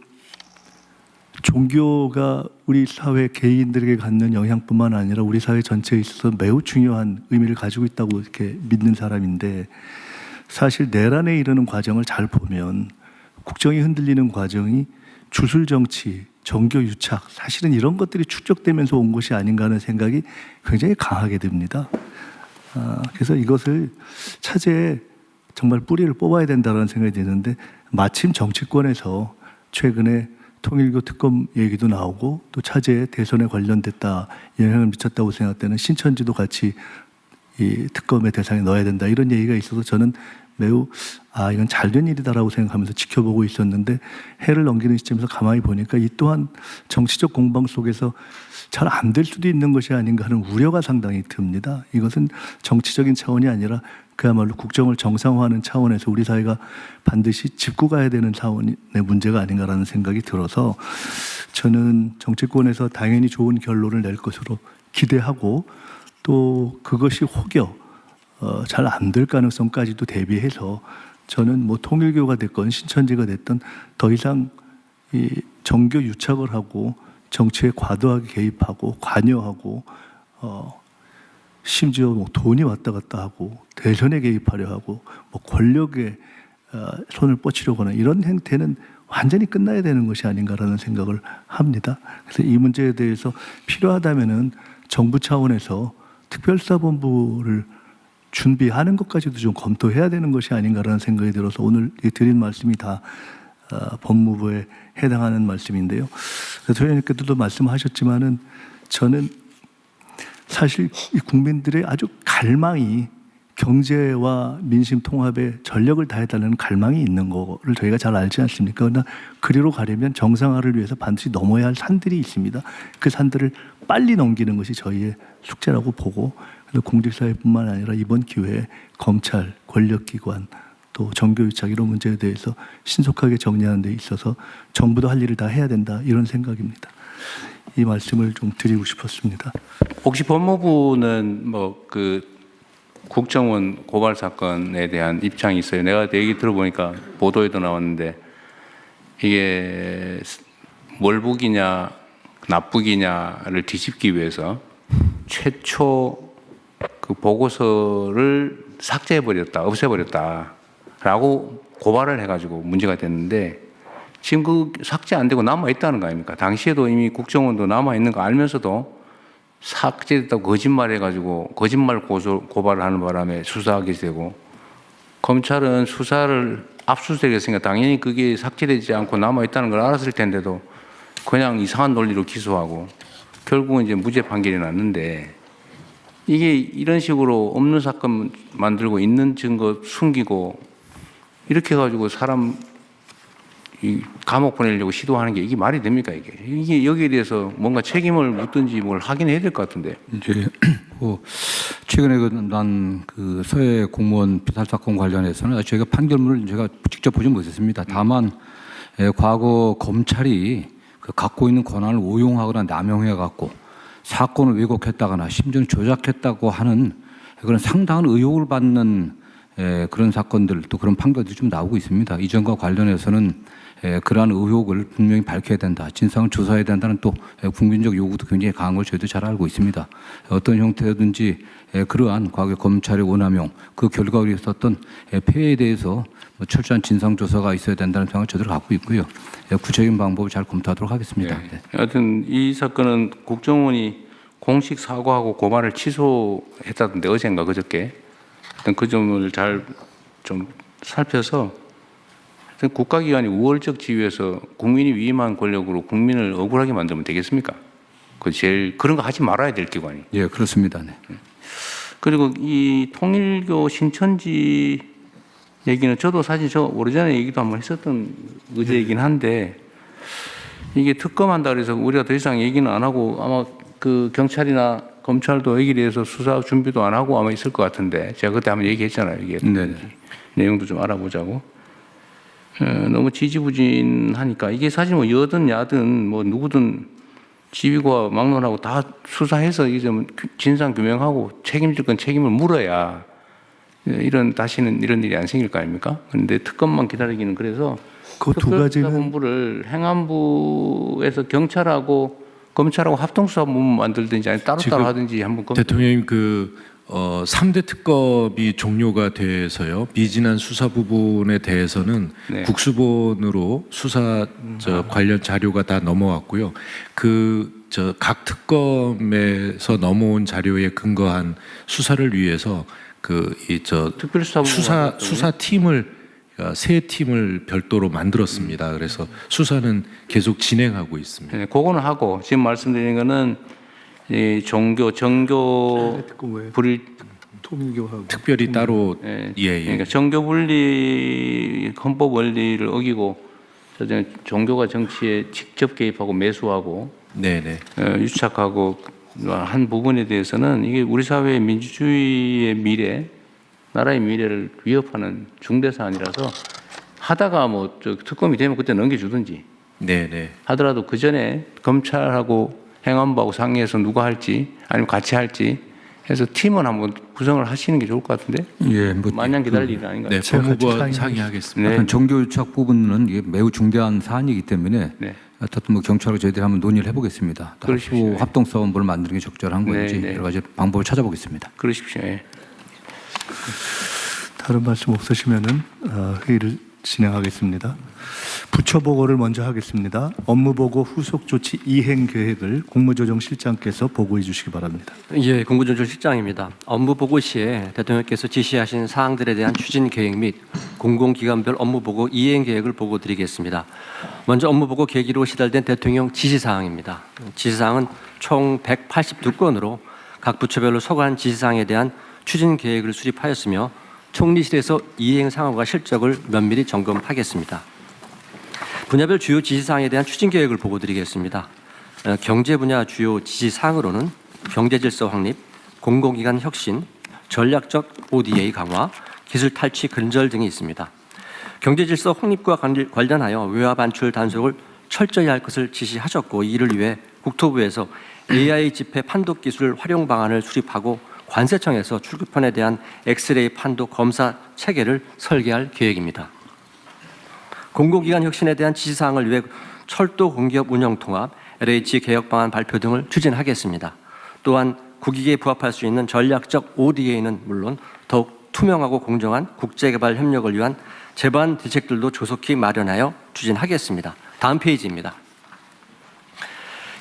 종교가 우리 사회 개인들에게 갖는 영향뿐만 아니라 우리 사회 전체에 있어서 매우 중요한 의미를 가지고 있다고 이렇게 믿는 사람인데, 사실 내란에 이르는 과정을 잘 보면 국정이 흔들리는 과정이 주술 정치, 종교 유착, 사실은 이런 것들이 축적되면서 온 것이 아닌가 하는 생각이 굉장히 강하게 듭니다. 그래서 이것을 차제에 정말 뿌리를 뽑아야 된다는 생각이 드는데, 마침 정치권에서 최근에 통일교 특검 얘기도 나오고 또 차제에 대선에 관련됐다, 영향을 미쳤다고 생각되는 신천지도 같이 이 특검의 대상에 넣어야 된다 이런 얘기가 있어서 저는 매우 이건 잘된 일이다라고 생각하면서 지켜보고 있었는데, 해를 넘기는 시점에서 가만히 보니까 이 또한 정치적 공방 속에서 잘 안 될 수도 있는 것이 아닌가 하는 우려가 상당히 듭니다. 이것은 정치적인 차원이 아니라 그야말로 국정을 정상화하는 차원에서 우리 사회가 반드시 짚고 가야 되는 차원의 문제가 아닌가라는 생각이 들어서 저는 정치권에서 당연히 좋은 결론을 낼 것으로 기대하고, 또 그것이 혹여 잘 안 될 가능성까지도 대비해서 저는 뭐 통일교가 됐건 신천지가 됐든 더 이상 이 정교 유착을 하고 정치에 과도하게 개입하고 관여하고 심지어 뭐 돈이 왔다 갔다 하고 대선에 개입하려 하고 뭐 권력에 손을 뻗치려거나 이런 행태는 완전히 끝나야 되는 것이 아닌가라는 생각을 합니다. 그래서 이 문제에 대해서 필요하다면은 정부 차원에서 특별수사본부를 준비하는 것까지도 좀 검토해야 되는 것이 아닌가라는 생각이 들어서 오늘 드린 말씀이 다 법무부에 해당하는 말씀인데요. 대통령님께서도 말씀하셨지만은 저는 사실 이 국민들의 아주 갈망이 경제와 민심 통합에 전력을 다해달라는 갈망이 있는 거를 저희가 잘 알지 않습니까? 그러나 그리로 가려면 정상화를 위해서 반드시 넘어야 할 산들이 있습니다. 그 산들을 빨리 넘기는 것이 저희의 숙제라고 보고, 공직사회뿐만 아니라 이번 기회에 검찰, 권력기관, 또 정교유착 이런 문제에 대해서 신속하게 정리하는 데 있어서 정부도 할 일을 다 해야 된다 이런 생각입니다. 이 말씀을 좀 드리고 싶었습니다. 혹시 법무부는 뭐 그 국정원 고발 사건에 대한 입장이 있어요? 내가 내 얘기 들어보니까 보도에도 나왔는데 이게 월북이냐 납북이냐를 뒤집기 위해서 최초 그 보고서를 삭제해버렸다, 없애버렸다라고 고발을 해가지고 문제가 됐는데, 지금 그 삭제 안 되고 남아 있다는 거 아닙니까? 당시에도 이미 국정원도 남아 있는 거 알면서도 삭제됐다고 거짓말해가지고 거짓말 고발을 하는 바람에 수사하게 되고, 검찰은 수사를 압수수색했으니까 당연히 그게 삭제되지 않고 남아있다는 걸 알았을 텐데도 그냥 이상한 논리로 기소하고 결국은 이제 무죄 판결이 났는데, 이게 이런 식으로 없는 사건 만들고 있는 증거 숨기고 이렇게 해가지고 사람 이 감옥 보내려고 시도하는 게 이게 말이 됩니까? 이게 여기에 대해서 뭔가 책임을 묻든지 뭘 하긴 해야 될 것 같은데. 이제 최근에 난 서해 공무원 피살 사건 관련해서는 저희가 판결문을 제가 직접 보지 못했습니다. 다만 과거 검찰이 갖고 있는 권한을 오용하거나 남용해 갖고 사건을 왜곡했다거나 심지어 조작했다고 하는 그런 상당한 의혹을 받는 그런 사건들, 또 그런 판결들이 좀 나오고 있습니다. 이전과 관련해서는 그러한 의혹을 분명히 밝혀야 된다, 진상을 조사해야 된다는 또 국민적 요구도 굉장히 강한 걸 저희도 잘 알고 있습니다. 어떤 형태든지 그러한 과거 검찰의 오남용, 그 결과로 있었던 폐해에 대해서 철저한 진상 조사가 있어야 된다는 생각을 저희도 갖고 있고요. 구체적인 방법을 잘 검토하도록 하겠습니다. 네. 하여튼 이 사건은 국정원이 공식 사과하고 고발을 취소했다던데, 어젠가 그저께. 하여튼 그 점을 잘 좀 살펴서 국가기관이 우월적 지위에서 국민이 위임한 권력으로 국민을 억울하게 만들면 되겠습니까? 그 제일 그런 거 하지 말아야 될 기관이. 예, 그렇습니다. 네. 그리고 이 통일교 신천지 얘기는 저도 사실 오래전에 얘기도 한번 했었던 의제이긴 한데, 이게 특검한다 그래서 우리가 더 이상 얘기는 안 하고 아마 그 경찰이나 검찰도 여기에 대해서 수사 준비도 안 하고 아마 있을 것 같은데, 제가 그때 한번 얘기했잖아요. 이게 내용도 좀 알아보자고. 너무 지지부진하니까 이게 사실 뭐 여든 야든 뭐 누구든 지휘과 막론하고 다 수사해서 이제 진상 규명하고 책임질 건 책임을 물어야 다시는 이런 일이 안 생길 거 아닙니까? 그런데 특검만 기다리기는 그래서 그 두 가지는 특별수사본부를 행안부에서 경찰하고 검찰하고 합동수사본부 만들든지 아니면 따로따로 하든지 한번 대통령님 3대 특검이 종료가 돼서요. 미진한 수사 부분에 대해서는 네. 국수본으로 수사 관련 자료가 다 넘어왔고요. 각 특검에서 넘어온 자료에 근거한 수사를 위해서 수사팀을 세 팀을 별도로 만들었습니다. 그래서 수사는 계속 진행하고 있습니다. 네, 그거는 하고 지금 말씀드린 거는 이 정교 불일 통일교하고 특별히 따로 그러니까 정교 분리 헌법 원리를 어기고 종교가 정치에 직접 개입하고 매수하고 유착하고 한 부분에 대해서는 이게 우리 사회의 민주주의의 미래, 나라의 미래를 위협하는 중대 사안이라서 하다가 뭐 특검이 되면 그때 넘겨주든지 하더라도 그 전에 검찰하고 행안부하고 상의해서 누가 할지 아니면 같이 할지 해서 팀은 한번 구성을 하시는 게 좋을 것 같은데. 예, 마냥 기다릴 일은 아닌가요? 네, 법무부와 상의하겠습니다. 네. 정교유착 부분은 이게 매우 중대한 사안이기 때문에 어떻든 뭐 경찰하고 저희들이 한번 논의를 해보겠습니다. 그러십시오. 합동사원부를 만드는 게 적절한 건지 여러 가지 방법을 찾아보겠습니다. 그러십시오. 예. 다른 말씀 없으시면은 회의를 진행하겠습니다. 부처 보고를 먼저 하겠습니다. 업무 보고 후속 조치 이행 계획을 국무조정실장께서 보고해 주시기 바랍니다. 예, 국무조정실장입니다. 업무 보고 시에 대통령께서 지시하신 사항들에 대한 추진 계획 및 공공기관별 업무 보고 이행 계획을 보고 드리겠습니다. 먼저 업무 보고 계기로 시달된 대통령 지시사항입니다. 지시사항은 총 182건으로 각 부처별로 소관 지시사항에 대한 추진 계획을 수립하였으며 총리실에서 이행 상황과 실적을 면밀히 점검하겠습니다. 분야별 주요 지시사항에 대한 추진 계획을 보고 드리겠습니다. 경제 분야 주요 지시사항으로는 경제질서 확립, 공공기관 혁신, 전략적 ODA 강화, 기술 탈취 근절 등이 있습니다. 경제질서 확립과 관련하여 외화 반출 단속을 철저히 할 것을 지시하셨고, 이를 위해 국토부에서 AI 집회 판독 기술 활용 방안을 수립하고 관세청에서 출구편에 대한 엑스레이 판독 검사 체계를 설계할 계획입니다. 공공기관 혁신에 대한 지시사항을 위해 철도 공기업 운영 통합, LH 개혁 방안 발표 등을 추진하겠습니다. 또한 국익에 부합할 수 있는 전략적 ODA는 물론 더욱 투명하고 공정한 국제개발 협력을 위한 제반 대책들도 조속히 마련하여 추진하겠습니다. 다음 페이지입니다.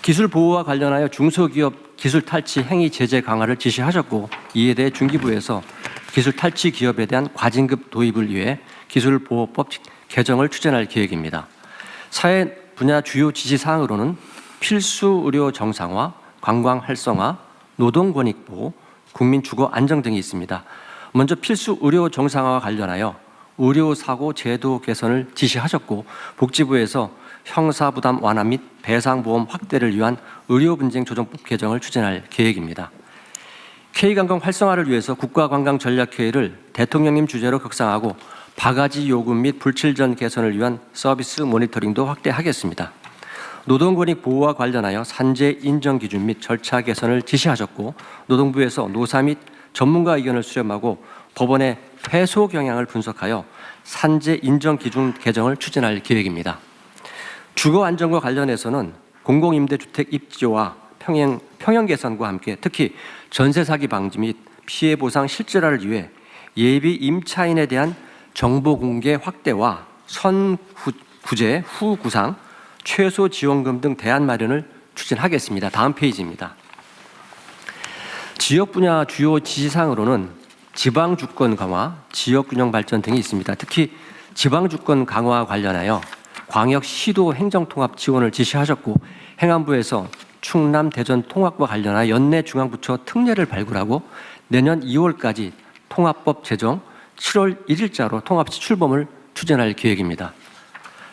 기술 보호와 관련하여 중소기업 기술 탈취 행위 제재 강화를 지시하셨고, 이에 대해 중기부에서 기술 탈취 기업에 대한 과징금 도입을 위해 기술보호법 개정을 추진할 계획입니다. 사회 분야 주요 지시 사항으로는 필수 의료 정상화, 관광 활성화, 노동 권익 보호, 국민 주거 안정 등이 있습니다. 먼저 필수 의료 정상화와 관련하여 의료 사고 제도 개선을 지시하셨고, 복지부에서 형사 부담 완화 및 배상 보험 확대를 위한 의료 분쟁 조정법 개정을 추진할 계획입니다. K관광 활성화를 위해서 국가관광전략회의를 대통령님 주재로 격상하고 바가지 요금 및 불칠전 개선을 위한 서비스 모니터링도 확대하겠습니다. 노동권익 보호와 관련하여 산재 인정 기준 및 절차 개선을 지시하셨고, 노동부에서 노사 및 전문가 의견을 수렴하고 법원의 회소 경향을 분석하여 산재 인정 기준 개정을 추진할 계획입니다. 주거 안정과 관련해서는 공공임대주택 입지와 평형 개선과 함께 특히 전세 사기 방지 및 피해 보상 실질화를 위해 예비 임차인에 대한 정보 공개 확대와 선구제 후 구상, 최소 지원금 등 대안 마련을 추진하겠습니다. 다음 페이지입니다. 지역 분야 주요 지시사항으로는 지방 주권 강화, 지역 균형 발전 등이 있습니다. 특히 지방 주권 강화와 관련하여 광역 시도 행정 통합 지원을 지시하셨고, 행안부에서 충남 대전 통합과 관련하여 연내 중앙부처 특례를 발굴하고 내년 2월까지 통합법 제정, 7월 1일자로 통합시 출범을 추진할 계획입니다.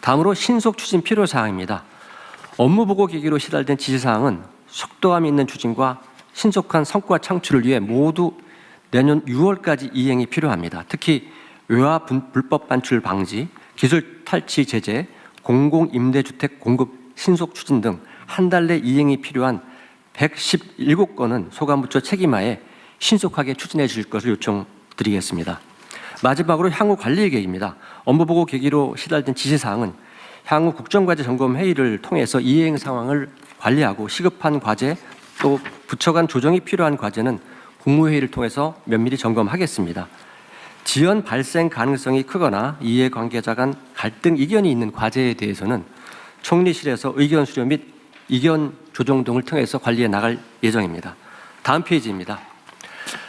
다음으로 신속 추진 필요 사항입니다. 업무 보고 계기로 시달된 지시사항은 속도감 있는 추진과 신속한 성과 창출을 위해 모두 내년 6월까지 이행이 필요합니다. 특히 외화 불법 반출 방지, 기술 탈취 제재, 공공임대주택 공급 신속 추진 등 한 달 내 이행이 필요한 117건은 소관부처 책임하에 신속하게 추진해 주실 것을 요청드리겠습니다. 마지막으로 향후 관리 계획입니다. 업무보고 계기로 시달된 지시사항은 향후 국정과제 점검 회의를 통해서 이행 상황을 관리하고, 시급한 과제 또 부처 간 조정이 필요한 과제는 국무회의를 통해서 면밀히 점검하겠습니다. 지연 발생 가능성이 크거나 이해관계자 간 갈등 이견이 있는 과제에 대해서는 총리실에서 의견 수렴 및 이견 조정 등을 통해서 관리해 나갈 예정입니다. 다음 페이지입니다.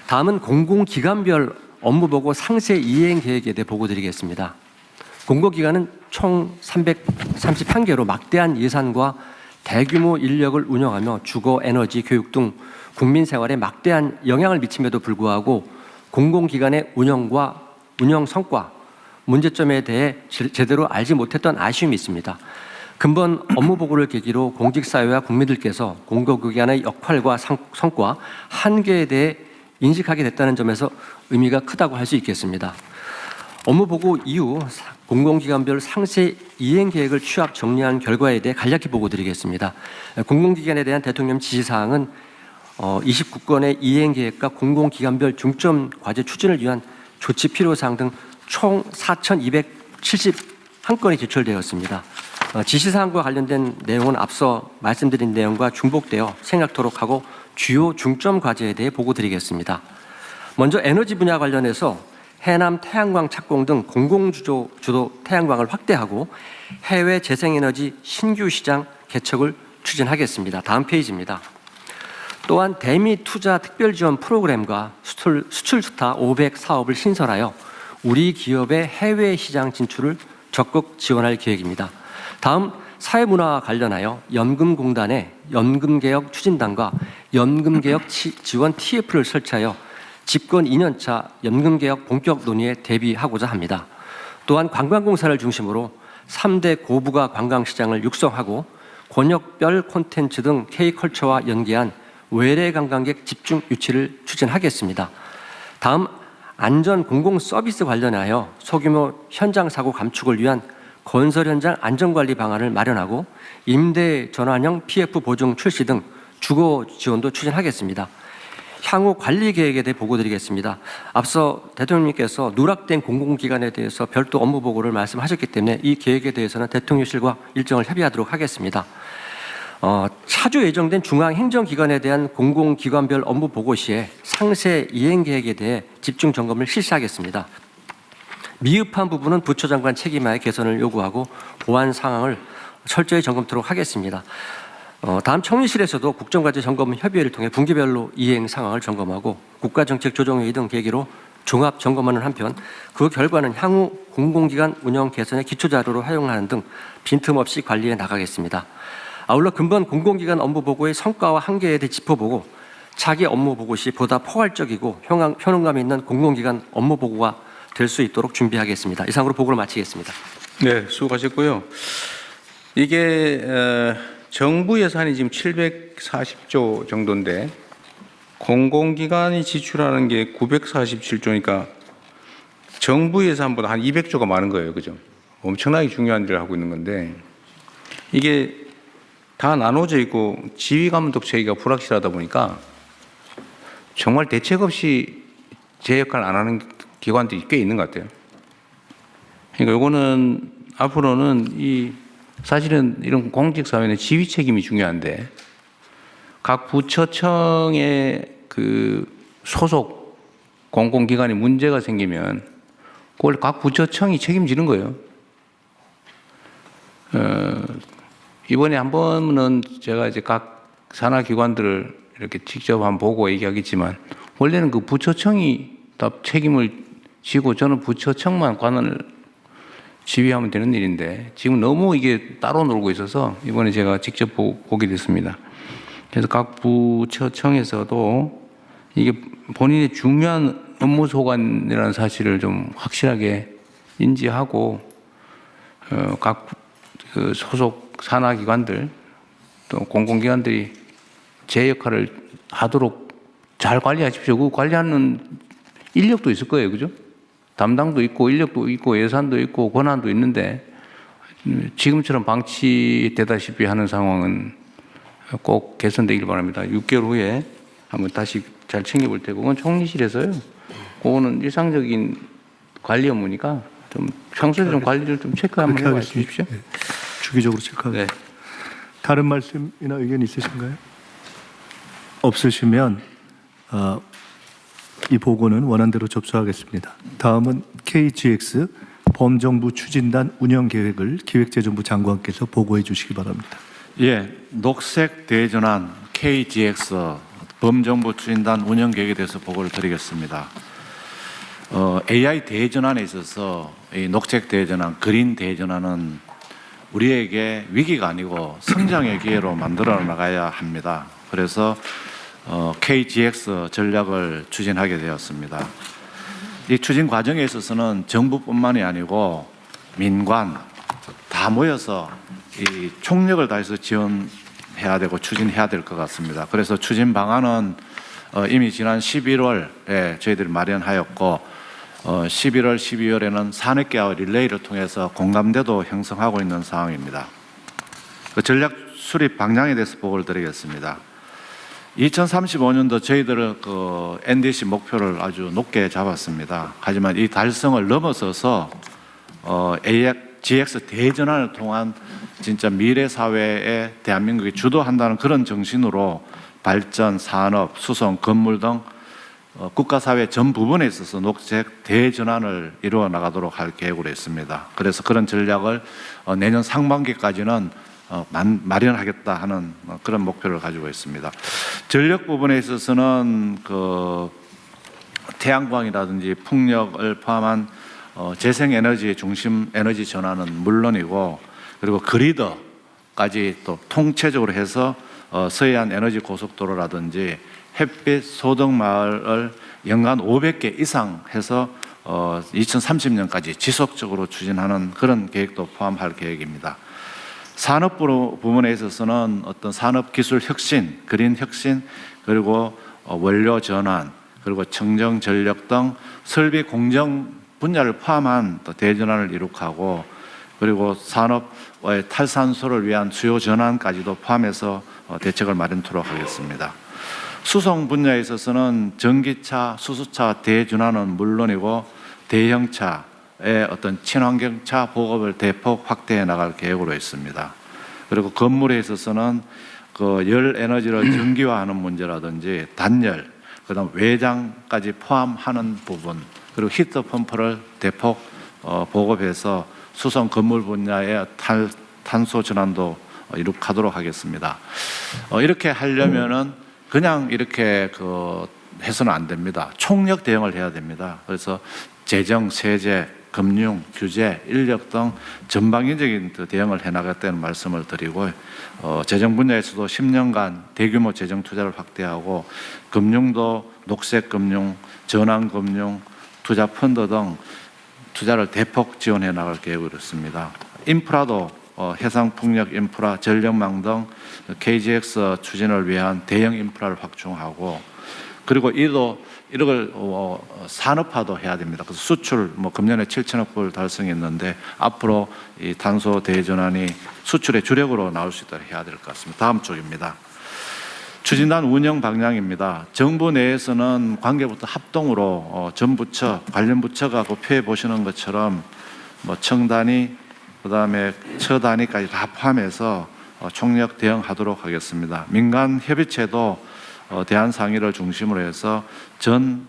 다음은 공공기관별 업무보고 상세 이행 계획에 대해 보고드리겠습니다. 공공기관은 총 331개로 막대한 예산과 대규모 인력을 운영하며 주거, 에너지, 교육 등 국민 생활에 막대한 영향을 미침에도 불구하고 공공기관의 운영 성과, 문제점에 대해 제대로 알지 못했던 아쉬움이 있습니다. 근본 업무보고를 계기로 공직사회와 국민들께서 공공기관의 역할과 성과, 한계에 대해 인식하게 됐다는 점에서 의미가 크다고 할 수 있겠습니다. 업무보고 이후 공공기관별 상세 이행 계획을 취합 정리한 결과에 대해 간략히 보고드리겠습니다. 공공기관에 대한 대통령 지시사항은 29건의 이행 계획과 공공기관별 중점 과제 추진을 위한 조치 필요사항 등 총 4,271건이 제출되었습니다. 지시사항과 관련된 내용은 앞서 말씀드린 내용과 중복되어 생략토록 하고 주요 중점 과제에 대해 보고드리겠습니다. 먼저 에너지 분야 관련해서 해남 태양광 착공 등 공공주도 태양광을 확대하고 해외 재생에너지 신규 시장 개척을 추진하겠습니다. 다음 페이지입니다. 또한 대미 투자 특별 지원 프로그램과 수출 스타 500 사업을 신설하여 우리 기업의 해외 시장 진출을 적극 지원할 계획입니다. 다음 사회문화와 관련하여 연금공단의 연금개혁 추진단과 연금개혁 지원 TF를 설치하여 집권 2년차 연금개혁 본격 논의에 대비하고자 합니다. 또한 관광공사를 중심으로 3대 고부가 관광시장을 육성하고 권역별 콘텐츠 등 K컬처와 연계한 외래 관광객 집중 유치를 추진하겠습니다. 다음 안전 공공 서비스 관련하여 소규모 현장 사고 감축을 위한 건설 현장 안전관리 방안을 마련하고 임대 전환형 PF 보증 출시 등 주거 지원도 추진하겠습니다. 향후 관리 계획에 대해 보고드리겠습니다. 앞서 대통령님께서 누락된 공공기관에 대해서 별도 업무 보고를 말씀하셨기 때문에 이 계획에 대해서는 대통령실과 일정을 협의하도록 하겠습니다. 차주 예정된 중앙행정기관에 대한 공공기관별 업무 보고 시에 상세 이행 계획에 대해 집중 점검을 실시하겠습니다. 미흡한 부분은 부처장관 책임하에 개선을 요구하고 보완 상황을 철저히 점검토록 하겠습니다. 다음 총리실에서도 국정과제점검협의회를 통해 분기별로 이행 상황을 점검하고 국가정책조정회의 등 계기로 종합 점검하는 한편 그 결과는 향후 공공기관 운영 개선의 기초자료로 활용하는 등 빈틈없이 관리해 나가겠습니다. 아울러 근본 공공기관 업무보고의 성과와 한계에 대해 짚어보고 차기 업무보고 시 보다 포괄적이고 효능감 있는 공공기관 업무보고가 될 수 있도록 준비하겠습니다. 이상으로 보고를 마치겠습니다. 네, 수고하셨고요. 이게 정부 예산이 지금 740조 정도인데 공공기관이 지출하는 게 947조니까 정부 예산보다 한 200조가 많은 거예요. 그죠? 엄청나게 중요한 일을 하고 있는 건데 이게 다 나눠져 있고 지휘감독 체계가 불확실하다 보니까 정말 대책 없이 제 역할을 안 하는 기관들이 꽤 있는 것 같아요. 그러니까 이거는 앞으로는 사실은 이런 공직사회는 지휘 책임이 중요한데 각 부처청의 그 소속 공공기관에 문제가 생기면 그걸 각 부처청이 책임지는 거예요. 이번에 한 번은 제가 이제 각 산하기관들을 이렇게 직접 한번 보고 얘기하겠지만 원래는 그 부처청이 다 책임을 지고 저는 부처청만 관할을 지휘하면 되는 일인데 지금 너무 이게 따로 놀고 있어서 이번에 제가 직접 보게 됐습니다. 그래서 각 부처청에서도 이게 본인의 중요한 업무 소관이라는 사실을 좀 확실하게 인지하고 각 그 소속 산하기관들 또 공공기관들이 제 역할을 하도록 잘 관리하십시오. 그 관리하는 인력도 있을 거예요. 그죠? 담당도 있고 인력도 있고 예산도 있고 권한도 있는데 지금처럼 방치되다시피 하는 상황은 꼭 개선되길 바랍니다. 6개월 후에 한번 다시 잘 챙겨볼 테고 그건 총리실에서요. 그거는 일상적인 관리 업무니까 좀 평소에 좀 관리를 좀 체크 한번 해봐 주십시오. 네. 주기적으로 체크하겠습니다. 네. 다른 말씀이나 의견 있으신가요? 없으시면 이 보고는 원안대로 접수하겠습니다. 다음은 KGX 범정부 추진단 운영 계획을 기획재정부 장관께서 보고해 주시기 바랍니다. 예, 녹색 대전환 KGX 범정부 추진단 운영 계획에 대해서 보고를 드리겠습니다. AI 대전환에 있어서 이 녹색 대전환, 그린 대전환은 우리에게 위기가 아니고 성장의 기회로 만들어 나가야 합니다. 그래서 KGX 전략을 추진하게 되었습니다. 이 추진 과정에 있어서는 정부뿐만이 아니고 민관 다 모여서 이 총력을 다해서 지원해야 되고 추진해야 될 것 같습니다. 그래서 추진 방안은 이미 지난 11월에 저희들이 마련하였고 11월, 12월에는 산업계와 릴레이를 통해서 공감대도 형성하고 있는 상황입니다. 그 전략 수립 방향에 대해서 보고를 드리겠습니다. 2035년도 저희들은 그 NDC 목표를 아주 높게 잡았습니다. 하지만 이 달성을 넘어서서 GX 대전환을 통한 진짜 미래 사회에 대한민국이 주도한다는 그런 정신으로 발전, 산업, 수송, 건물 등 국가사회 전 부분에 있어서 녹색 대전환을 이루어 나가도록 할 계획으로 했습니다. 그래서 그런 전략을 내년 상반기까지는 마련하겠다 하는 그런 목표를 가지고 있습니다. 전력 부분에 있어서는 그 태양광이라든지 풍력을 포함한 재생에너지 중심 에너지 전환은 물론이고 그리고 그리드까지 또 통체적으로 해서 서해안 에너지 고속도로라든지 햇빛 소득마을을 연간 500개 이상 해서 2030년까지 지속적으로 추진하는 그런 계획도 포함할 계획입니다. 산업 부분에 있어서는 어떤 산업 기술 혁신, 그린 혁신, 그리고 원료 전환, 그리고 청정 전력 등 설비 공정 분야를 포함한 또 대전환을 이룩하고 그리고 산업의 탈산소를 위한 수요 전환까지도 포함해서 대책을 마련토록 하겠습니다. 수송 분야에 있어서는 전기차, 수소차 대전환은 물론이고 대형차의 어떤 친환경차 보급을 대폭 확대해 나갈 계획으로 있습니다. 그리고 건물에 있어서는 그 열 에너지를 전기화하는 문제라든지 단열, 그다음 외장까지 포함하는 부분, 그리고 히터 펌프를 대폭 보급해서 수송 건물 분야의 탄소 전환도 이룩하도록 하겠습니다. 이렇게 하려면은 그냥 이렇게 해서는 안 됩니다. 총력 대응을 해야 됩니다. 그래서 재정, 세제, 금융, 규제, 인력 등 전방위적인 대응을 해나가겠다는 말씀을 드리고, 재정 분야에서도 10년간 대규모 재정 투자를 확대하고, 금융도 녹색금융, 전환금융, 투자펀드 등 투자를 대폭 지원해 나갈 계획으로 있습니다. 인프라도 해상풍력 인프라, 전력망 등 KGX 추진을 위한 대형 인프라를 확충하고, 그리고 이걸 산업화도 해야 됩니다. 그래서 수출 금년에 7천억 불 달성했는데 앞으로 이 탄소 대전환이 수출의 주력으로 나올 수 있도록 해야 될 것 같습니다. 다음 쪽입니다. 추진단 운영 방향입니다. 정부 내에서는 관계부터 합동으로 전 부처, 관련 부처가 표해 보시는 것처럼 청단위, 그다음에 처단위까지 다 포함해서 총력 대응하도록 하겠습니다. 민간 협의체도 대안 상의를 중심으로 해서 전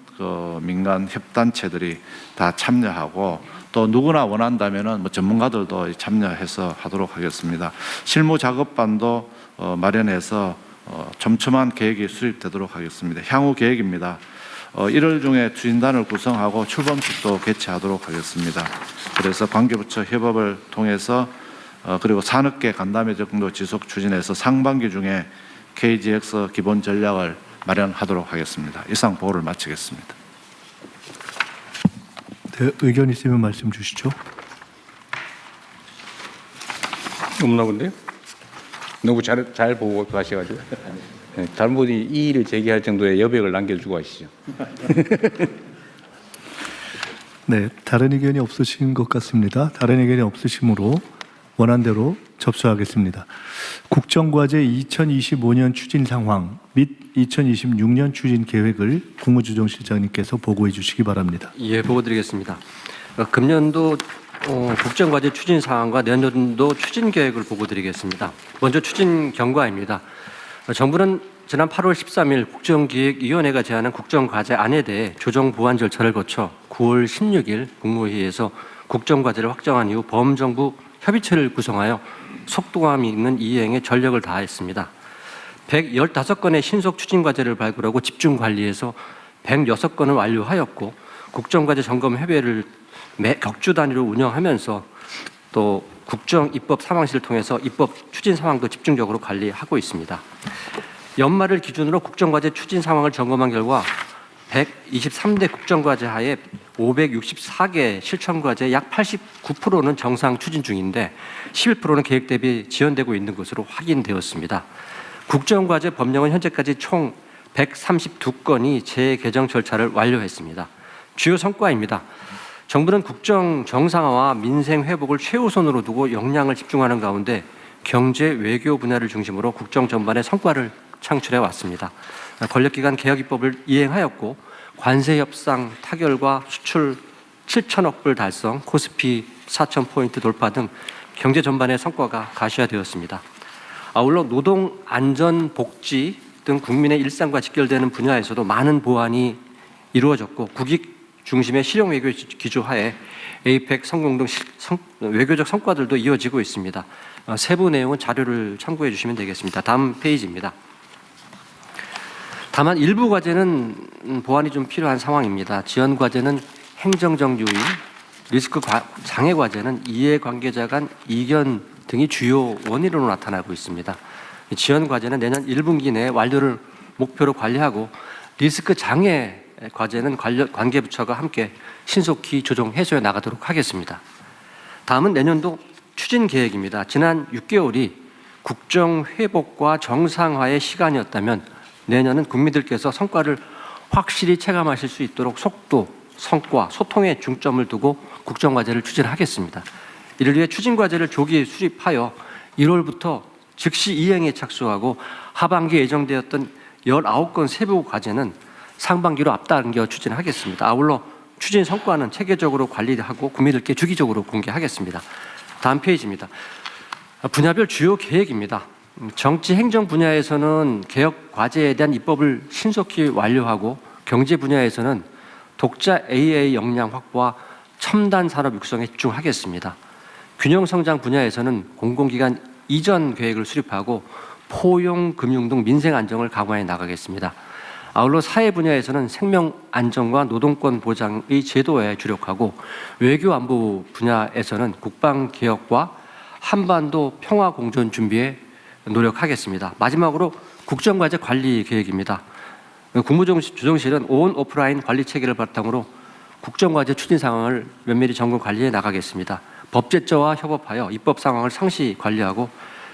민간 협단체들이 다 참여하고, 또 누구나 원한다면은 전문가들도 참여해서 하도록 하겠습니다. 실무 작업반도 마련해서 촘촘한 계획이 수립되도록 하겠습니다. 향후 계획입니다. 1월 중에 추진단을 구성하고 출범식도 개최하도록 하겠습니다. 그래서 관계부처 협업을 통해서 그리고 산업계 간담회 정도 지속 추진해서 상반기 중에 KGX 기본 전략을 마련하도록 하겠습니다. 이상 보고를 마치겠습니다. 네, 의견 있으면 말씀 주시죠. 없나 본데요? 너무 잘 보고 가셔가지고 잘못이 이의를 제기할 정도의 여백을 남겨주고 하시죠. 네, 다른 의견이 없으신 것 같습니다. 다른 의견이 없으시므로 원안대로 접수하겠습니다. 국정과제 2025년 추진 상황 및 2026년 추진 계획을 국무조정실장님께서 보고해 주시기 바랍니다. 예, 보고 드리겠습니다. 금년도 국정과제 추진 사항과 내년도 추진 계획을 보고 드리겠습니다. 먼저 추진 경과입니다. 정부는 지난 8월 13일 국정기획위원회가 제안한 국정과제안에 대해 조정 보완 절차를 거쳐 9월 16일 국무회의에서 국정과제를 확정한 이후 범정부 협의체를 구성하여 속도감 있는 이행에 전력을 다했습니다. 115건의 신속 추진과제를 발굴하고 집중 관리해서 106건을 완료하였고, 국정과제 점검 협의회를 매 격주 단위로 운영하면서 또 국정 입법 상황실을 통해서 입법 추진 상황도 집중적으로 관리하고 있습니다. 연말을 기준으로 국정과제 추진 상황을 점검한 결과 123대 국정과제 하에 564개 실천과제 약 89%는 정상 추진 중인데 11%는 계획 대비 지연되고 있는 것으로 확인되었습니다. 국정과제 법령은 현재까지 총 132건이 재개정 절차를 완료했습니다. 주요 성과입니다. 정부는 국정 정상화와 민생 회복을 최우선으로 두고 역량을 집중하는 가운데 경제, 외교 분야를 중심으로 국정 전반의 성과를 창출해 왔습니다. 권력기관 개혁 입법을 이행하였고, 관세 협상 타결과 수출 7천억 불 달성, 코스피 4,000포인트 돌파 등 경제 전반의 성과가 가시화되었습니다. 아울러 노동, 안전, 복지 등 국민의 일상과 직결되는 분야에서도 많은 보완이 이루어졌고, 국익 중심의 실용 외교 기조하에 에이펙 성공 등 외교적 성과들도 이어지고 있습니다. 세부 내용은 자료를 참고해 주시면 되겠습니다. 다음 페이지입니다. 다만 일부 과제는 보완이 좀 필요한 상황입니다. 지연 과제는 행정적 요인, 리스크 장애 과제는 이해관계자 간 이견 등이 주요 원인으로 나타나고 있습니다. 지연 과제는 내년 1분기 내에 완료를 목표로 관리하고, 리스크 장애 과제는 관계부처가 함께 신속히 조정 해소해 나가도록 하겠습니다. 다음은 내년도 추진 계획입니다. 지난 6개월이 국정 회복과 정상화의 시간이었다면 내년은 국민들께서 성과를 확실히 체감하실 수 있도록 속도, 성과, 소통에 중점을 두고 국정과제를 추진하겠습니다. 이를 위해 추진과제를 조기 수립하여 1월부터 즉시 이행에 착수하고, 하반기에 예정되었던 19건 세부 과제는 상반기로 앞당겨 추진하겠습니다. 아울러 추진 성과는 체계적으로 관리하고 국민들께 주기적으로 공개하겠습니다. 다음 페이지입니다. 분야별 주요 계획입니다. 정치 행정 분야에서는 개혁 과제에 대한 입법을 신속히 완료하고, 경제 분야에서는 독자 AA 역량 확보와 첨단 산업 육성에 집중하겠습니다. 균형 성장 분야에서는 공공기관 이전 계획을 수립하고 포용, 금융 등 민생 안정을 강화해 나가겠습니다. 아울러 사회 분야에서는 생명 안정과 노동권 보장의 제도에 주력하고 외교 안보 분야에서는 국방 개혁과 한반도 평화 공존 준비에 노력하겠습니다. 마지막으로 국정과제 관리 계획입니다. 국무조정실은 온 오프라인 관리 체계를 바탕으로 국정과제 추진 상황을 면밀히 점검 관리해 나가겠습니다. 법제처와 협업하여 입법 상황을 상시 관리하고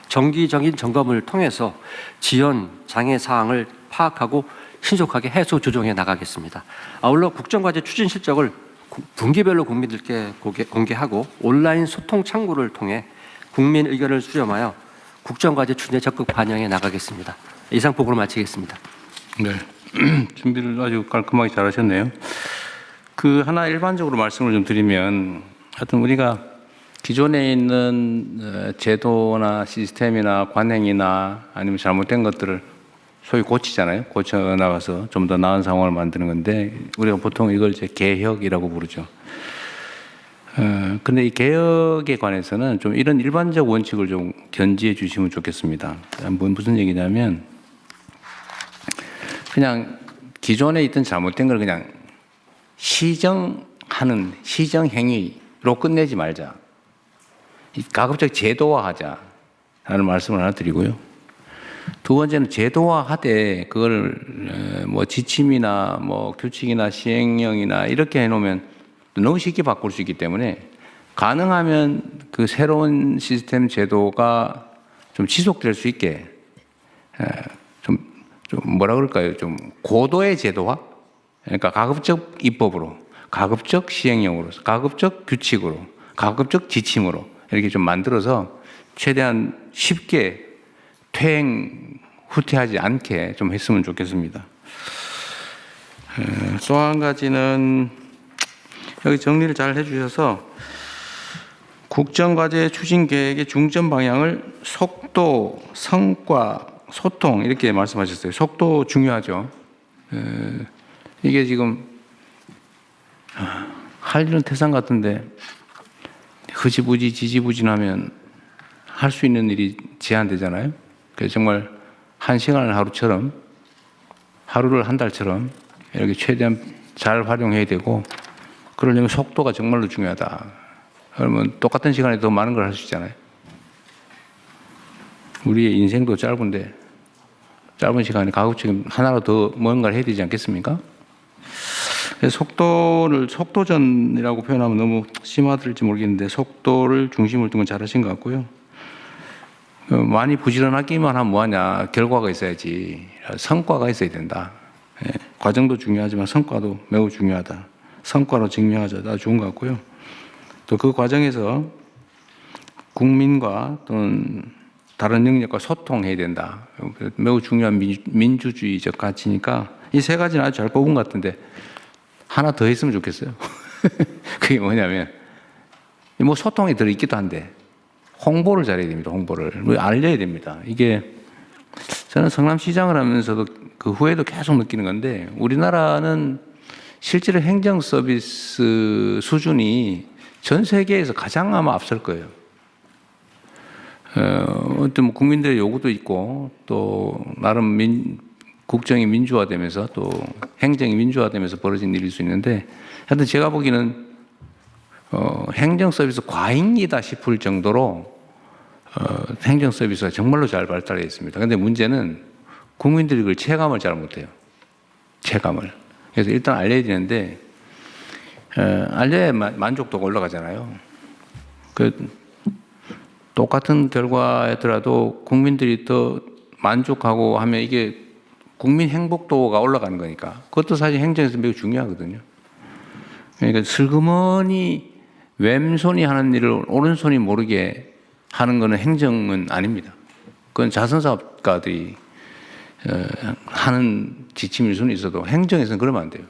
정기적인 점검을 통해서 지연 장애 사항을 파악하고 신속하게 해소 조정해 나가겠습니다. 아울러 국정과제 추진 실적을 분기별로 국민들께 공개하고 온라인 소통 창구를 통해 국민 의견을 수렴하여 국정과제 추진에 적극 반영해 나가겠습니다. 이상 보고를 마치겠습니다. 네, 준비를 아주 깔끔하게 잘하셨네요. 그 하나 일반적으로 말씀을 좀 드리면, 하여튼 우리가 기존에 있는 제도나 시스템이나 관행이나 아니면 잘못된 것들을 소위 고치잖아요. 고쳐 나가서 좀 더 나은 상황을 만드는 건데, 우리가 보통 이걸 이제 개혁이라고 부르죠. 근데 이 개혁에 관해서는 좀 이런 일반적 원칙을 좀 견지해 주시면 좋겠습니다. 무슨 얘기냐면, 그냥 기존에 있던 잘못된 걸 그냥 시정하는 시정 행위로 끝내지 말자. 가급적 제도화하자라는 말씀을 하나 드리고요. 두 번째는 제도화하되 그걸 뭐 지침이나 뭐 규칙이나 시행령이나 이렇게 해놓으면 너무 쉽게 바꿀 수 있기 때문에 가능하면 그 새로운 시스템 제도가 좀 지속될 수 있게 좀 뭐라 그럴까요? 좀 고도의 제도화? 그러니까 가급적 입법으로, 가급적 시행령으로, 가급적 규칙으로, 가급적 지침으로 이렇게 좀 만들어서 최대한 쉽게 후퇴하지 않게 좀 했으면 좋겠습니다. 또 한 가지는 여기 정리를 잘 해주셔서 국정과제 추진 계획의 중점 방향을 속도, 성과, 소통 이렇게 말씀하셨어요. 속도 중요하죠. 이게 지금 할 일은 태산 같은데 흐지부지 지지부진하면 할 수 있는 일이 제한되잖아요. 그래서 정말 한 시간을 하루처럼, 하루를 한 달처럼 이렇게 최대한 잘 활용해야 되고, 그러려면 속도가 정말로 중요하다. 그러면 똑같은 시간에 더 많은 걸 할 수 있잖아요. 우리의 인생도 짧은데 짧은 시간에 가급적 하나로 더 뭔가를 해야 되지 않겠습니까? 속도전이라고 표현하면 너무 심하들지 모르겠는데 속도를 중심을 둔 건 잘하신 것 같고요. 많이 부지런하기만 하면 뭐하냐, 결과가 있어야지, 성과가 있어야 된다. 과정도 중요하지만 성과도 매우 중요하다. 성과로 증명하자, 아주 좋은 것 같고요. 또 그 과정에서 국민과 또는 다른 영역과 소통해야 된다. 매우 중요한 민주주의적 가치니까 이 세 가지는 아주 잘 뽑은 것 같은데 하나 더 했으면 좋겠어요. 그게 뭐냐면, 뭐 소통이 들어있기도 한데 홍보를 잘해야 됩니다. 홍보를 알려야 됩니다. 이게 저는 성남시장을 하면서도 그 후에도 계속 느끼는 건데, 우리나라는 실제로 행정 서비스 수준이 전 세계에서 가장 아마 앞설 거예요. 어떤 뭐 국민들의 요구도 있고 또 나름 국정이 민주화되면서 또 행정이 민주화되면서 벌어진 일일 수 있는데, 하여튼 제가 보기에는 행정 서비스 과잉이다 싶을 정도로 행정 서비스가 정말로 잘 발달해 있습니다. 그런데 문제는 국민들이 그걸 체감을 잘 못해요. 체감을. 그래서 일단 알려야 되는데 알려야 만족도가 올라가잖아요. 똑같은 결과더라도 국민들이 더 만족하고 하면 이게 국민 행복도가 올라가는 거니까 그것도 사실 행정에서 매우 중요하거든요. 그러니까 슬그머니 왼손이 하는 일을 오른손이 모르게 하는 거는 행정은 아닙니다. 그건 자선사업가들이 하는 지침일 수는 있어도 행정에서는 그러면 안 돼요.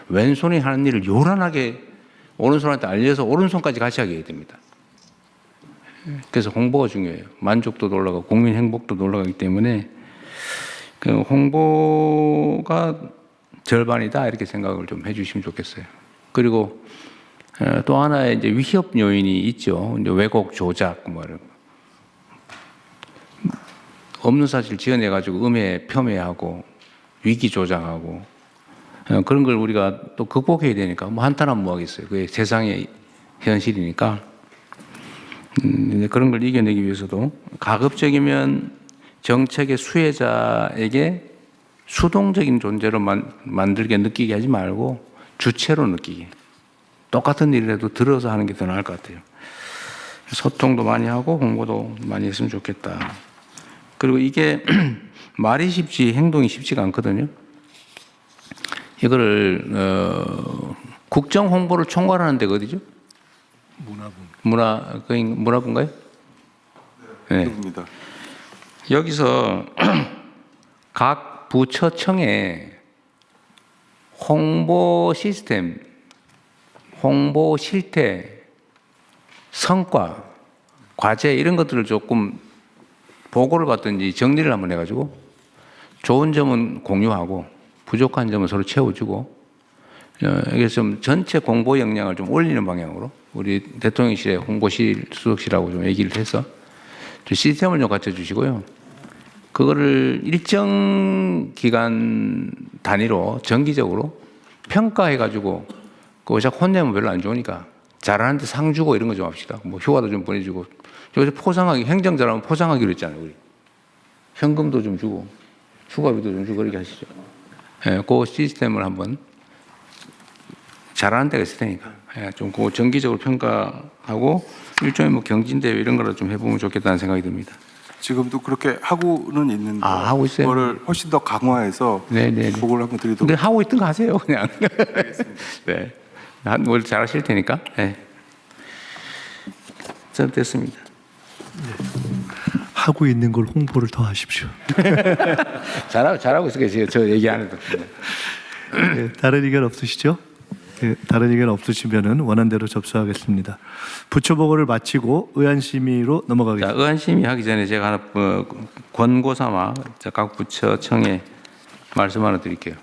왼손이 하는 일을 요란하게 오른손한테 알려서 오른손까지 같이 하게 해야 됩니다. 그래서 홍보가 중요해요. 만족도도 올라가고 국민 행복도도 올라가기 때문에 그 홍보가 절반이다 이렇게 생각을 좀 해주시면 좋겠어요. 그리고 또 하나의 이제 위협 요인이 있죠. 이제 왜곡 조작 뭐 이런. 없는 사실 지어내가지고 음해 폄훼하고 위기 조장하고 그런 걸 우리가 또 극복해야 되니까 뭐 한탄하면 뭐하겠어요. 그게 세상의 현실이니까 그런 걸 이겨내기 위해서도 가급적이면 정책의 수혜자에게 수동적인 존재로 만들게 느끼게 하지 말고 주체로 느끼게. 똑같은 일을 해도 들어서 하는 게 더 나을 것 같아요. 소통도 많이 하고 홍보도 많이 했으면 좋겠다. 그리고 이게 말이 쉽지 행동이 쉽지가 않거든요. 이거를 국정 홍보를 총괄하는 데가 어디죠? 문화부인가요? 네. 문화부입니다. 여기서 각 부처청에 홍보 시스템, 홍보 실태, 성과, 과제 이런 것들을 조금 보고를 받든지 정리를 한번 해가지고 좋은 점은 공유하고 부족한 점은 서로 채워주고 이게 좀 전체 공보 역량을 좀 올리는 방향으로 우리 대통령실의 홍보실 수석실하고 좀 얘기를 해서 좀 시스템을 좀 갖춰주시고요. 그거를 일정 기간 단위로 정기적으로 평가해가지고 그거 자꾸 혼내면 별로 안 좋으니까 잘하는데 상 주고 이런 거 좀 합시다. 뭐 휴가도 좀 보내주고 요새 포상하기 행정 잘하면 포상하기로 했잖아요. 우리 현금도 좀 주고 휴가비도 좀 주고 그렇게 하시죠. 예, 그 시스템을 한번 잘하는 데가 있을 테니까 좀 그 정기적으로 평가하고 일종의 뭐 경진대회 이런 거를 좀 해보면 좋겠다는 생각이 듭니다. 지금도 그렇게 하고는 있는데 하고 있어요. 그거를 훨씬 더 강화해서 네네. 보고를 한번 드리도록. 근데 하고 있던 거 하세요 그냥. 네, 뭘 잘하실 테니까. 네. 저는 됐습니다. 하고 있는 걸 홍보를 더 하십시오. 잘하고 있어요. 저 얘기 안 해도. 네, 다른 의견 없으시죠? 네, 다른 의견 없으시면은 원안대로 접수하겠습니다. 부처 보고를 마치고 의안심의로 넘어가겠습니다. 자, 의안심의 하기 전에 제가 하나 권고 삼아 각 부처청에 말씀 하나 드릴게요.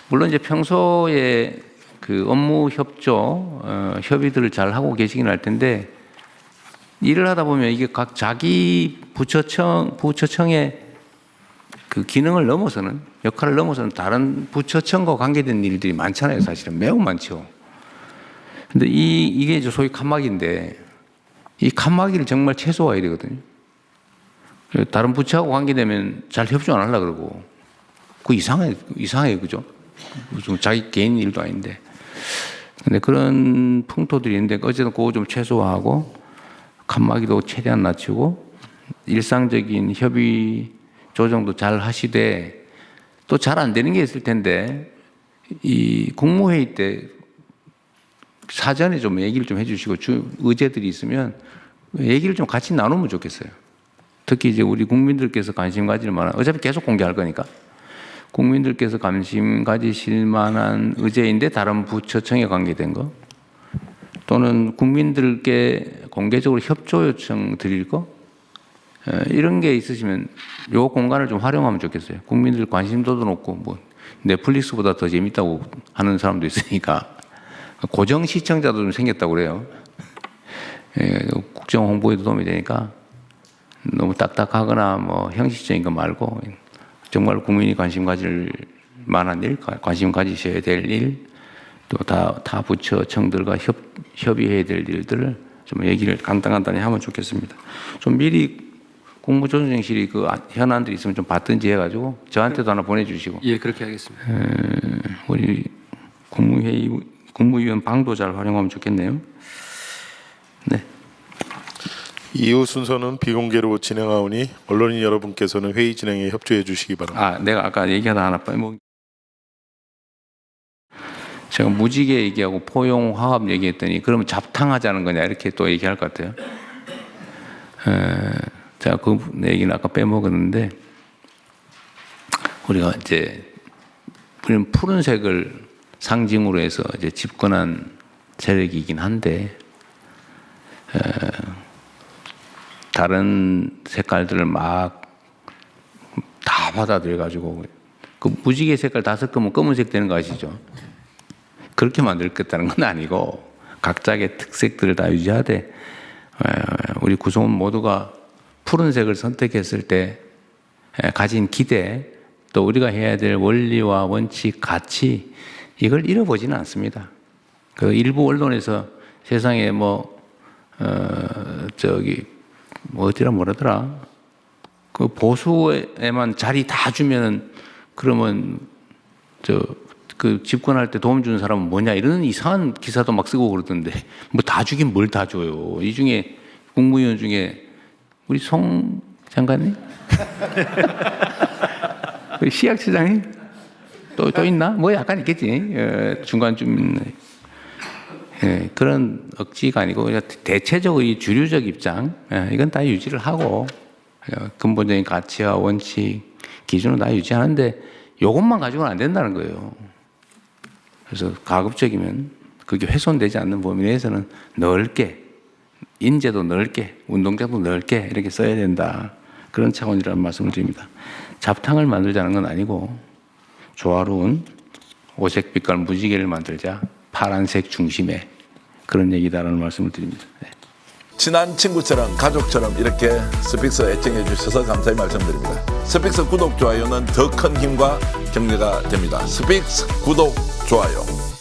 물론 이제 평소에 그 업무 협조 협의들을 잘 하고 계시긴 할 텐데 일을 하다 보면 이게 각 자기 부처청의 그 기능을 넘어서는 역할을 넘어서는 다른 부처청과 관계된 일들이 많잖아요. 사실은 매우 많죠. 근데 이게 이제 소위 칸막이인데 이 칸막이를 정말 최소화해야 되거든요. 다른 부처하고 관계되면 잘 협조 안 하려고 그러고 그 이상해 그죠? 무슨 자기 개인 일도 아닌데. 근데 그런 풍토들이 있는데 어쨌든 그거 좀 최소화하고 칸막이도 최대한 낮추고 일상적인 협의 조정도 잘 하시되 또 잘 안 되는 게 있을 텐데 이 국무회의 때 사전에 좀 얘기를 좀 해주시고 의제들이 있으면 얘기를 좀 같이 나누면 좋겠어요. 특히 이제 우리 국민들께서 관심 가질 만한 어차피 계속 공개할 거니까 국민들께서 관심 가지실 만한 의제인데 다른 부처청에 관계된 거 또는 국민들께 공개적으로 협조 요청 드릴 거 이런 게 있으시면 요 공간을 좀 활용하면 좋겠어요. 국민들 관심도도 높고 뭐 넷플릭스보다 더 재밌다고 하는 사람도 있으니까 고정 시청자도 좀 생겼다고 그래요. 국정 홍보에도 도움이 되니까 너무 딱딱하거나 뭐 형식적인 거 말고 정말 국민이 관심 가질 만한 일, 관심 가지셔야 될 일, 또 다 부처청들과 협의해야 될 일들을 좀 얘기를 간단히 하면 좋겠습니다. 좀 미리 국무조정실이 그 현안들이 있으면 좀 받든지 해가지고 저한테도 하나 보내주시고. 예, 그렇게 하겠습니다. 우리 국무위원 방도 잘 활용하면 좋겠네요. 네. 이후 순서는 비공개로 진행하오니 언론인 여러분께서는 회의 진행에 협조해 주시기 바랍니다. 내가 아까 얘기하다 하나 빼먹. 제가 무지개 얘기하고 포용 화합 얘기했더니 그러면 잡탕하자는 거냐 이렇게 또 얘기할 것 같아요. 제가 그 얘기는 아까 빼먹었는데 우리가 이제 우리는 푸른색을 상징으로 해서 이제 집권한 세력이긴 한데 다른 색깔들을 막 다 받아들여 가지고 그 무지개 색깔 다 섞으면 검은색 되는 거 아시죠? 그렇게 만들겠다는 건 아니고 각자의 특색들을 다 유지하되 우리 구성원 모두가 푸른색을 선택했을 때 가진 기대, 또 우리가 해야 될 원리와 원칙, 가치, 이걸 잃어보지는 않습니다. 그 일부 언론에서 세상에 어디라 뭐라더라, 그 보수에만 자리 다 주면은 그러면 그 집권할 때 도움 주는 사람은 뭐냐, 이런 이상한 기사도 막 쓰고 그러던데, 뭐 다 주긴 뭘 다 줘요. 이 중에 국무위원 중에 우리 송 장관님, 우리 시학처장님 또 있나? 뭐 약간 있겠지. 중간쯤. 그런 억지가 아니고 대체적으로 이 주류적 입장, 이건 다 유지를 하고 근본적인 가치와 원칙, 기준은 다 유지하는데 이것만 가지고는 안 된다는 거예요. 그래서 가급적이면 그게 훼손되지 않는 범위 내에서는 넓게, 인재도 넓게, 운동장도 넓게 이렇게 써야 된다. 그런 차원이라는 말씀을 드립니다. 잡탕을 만들자는 건 아니고 조화로운 오색 빛깔 무지개를 만들자, 파란색 중심에, 그런 얘기다라는 말씀을 드립니다. 네. 친한 친구처럼 가족처럼 이렇게 스픽스 애청해 주셔서 감사히 말씀드립니다. 스픽스 구독, 좋아요는 더 큰 힘과 격려가 됩니다. 스픽스 구독, 좋아요.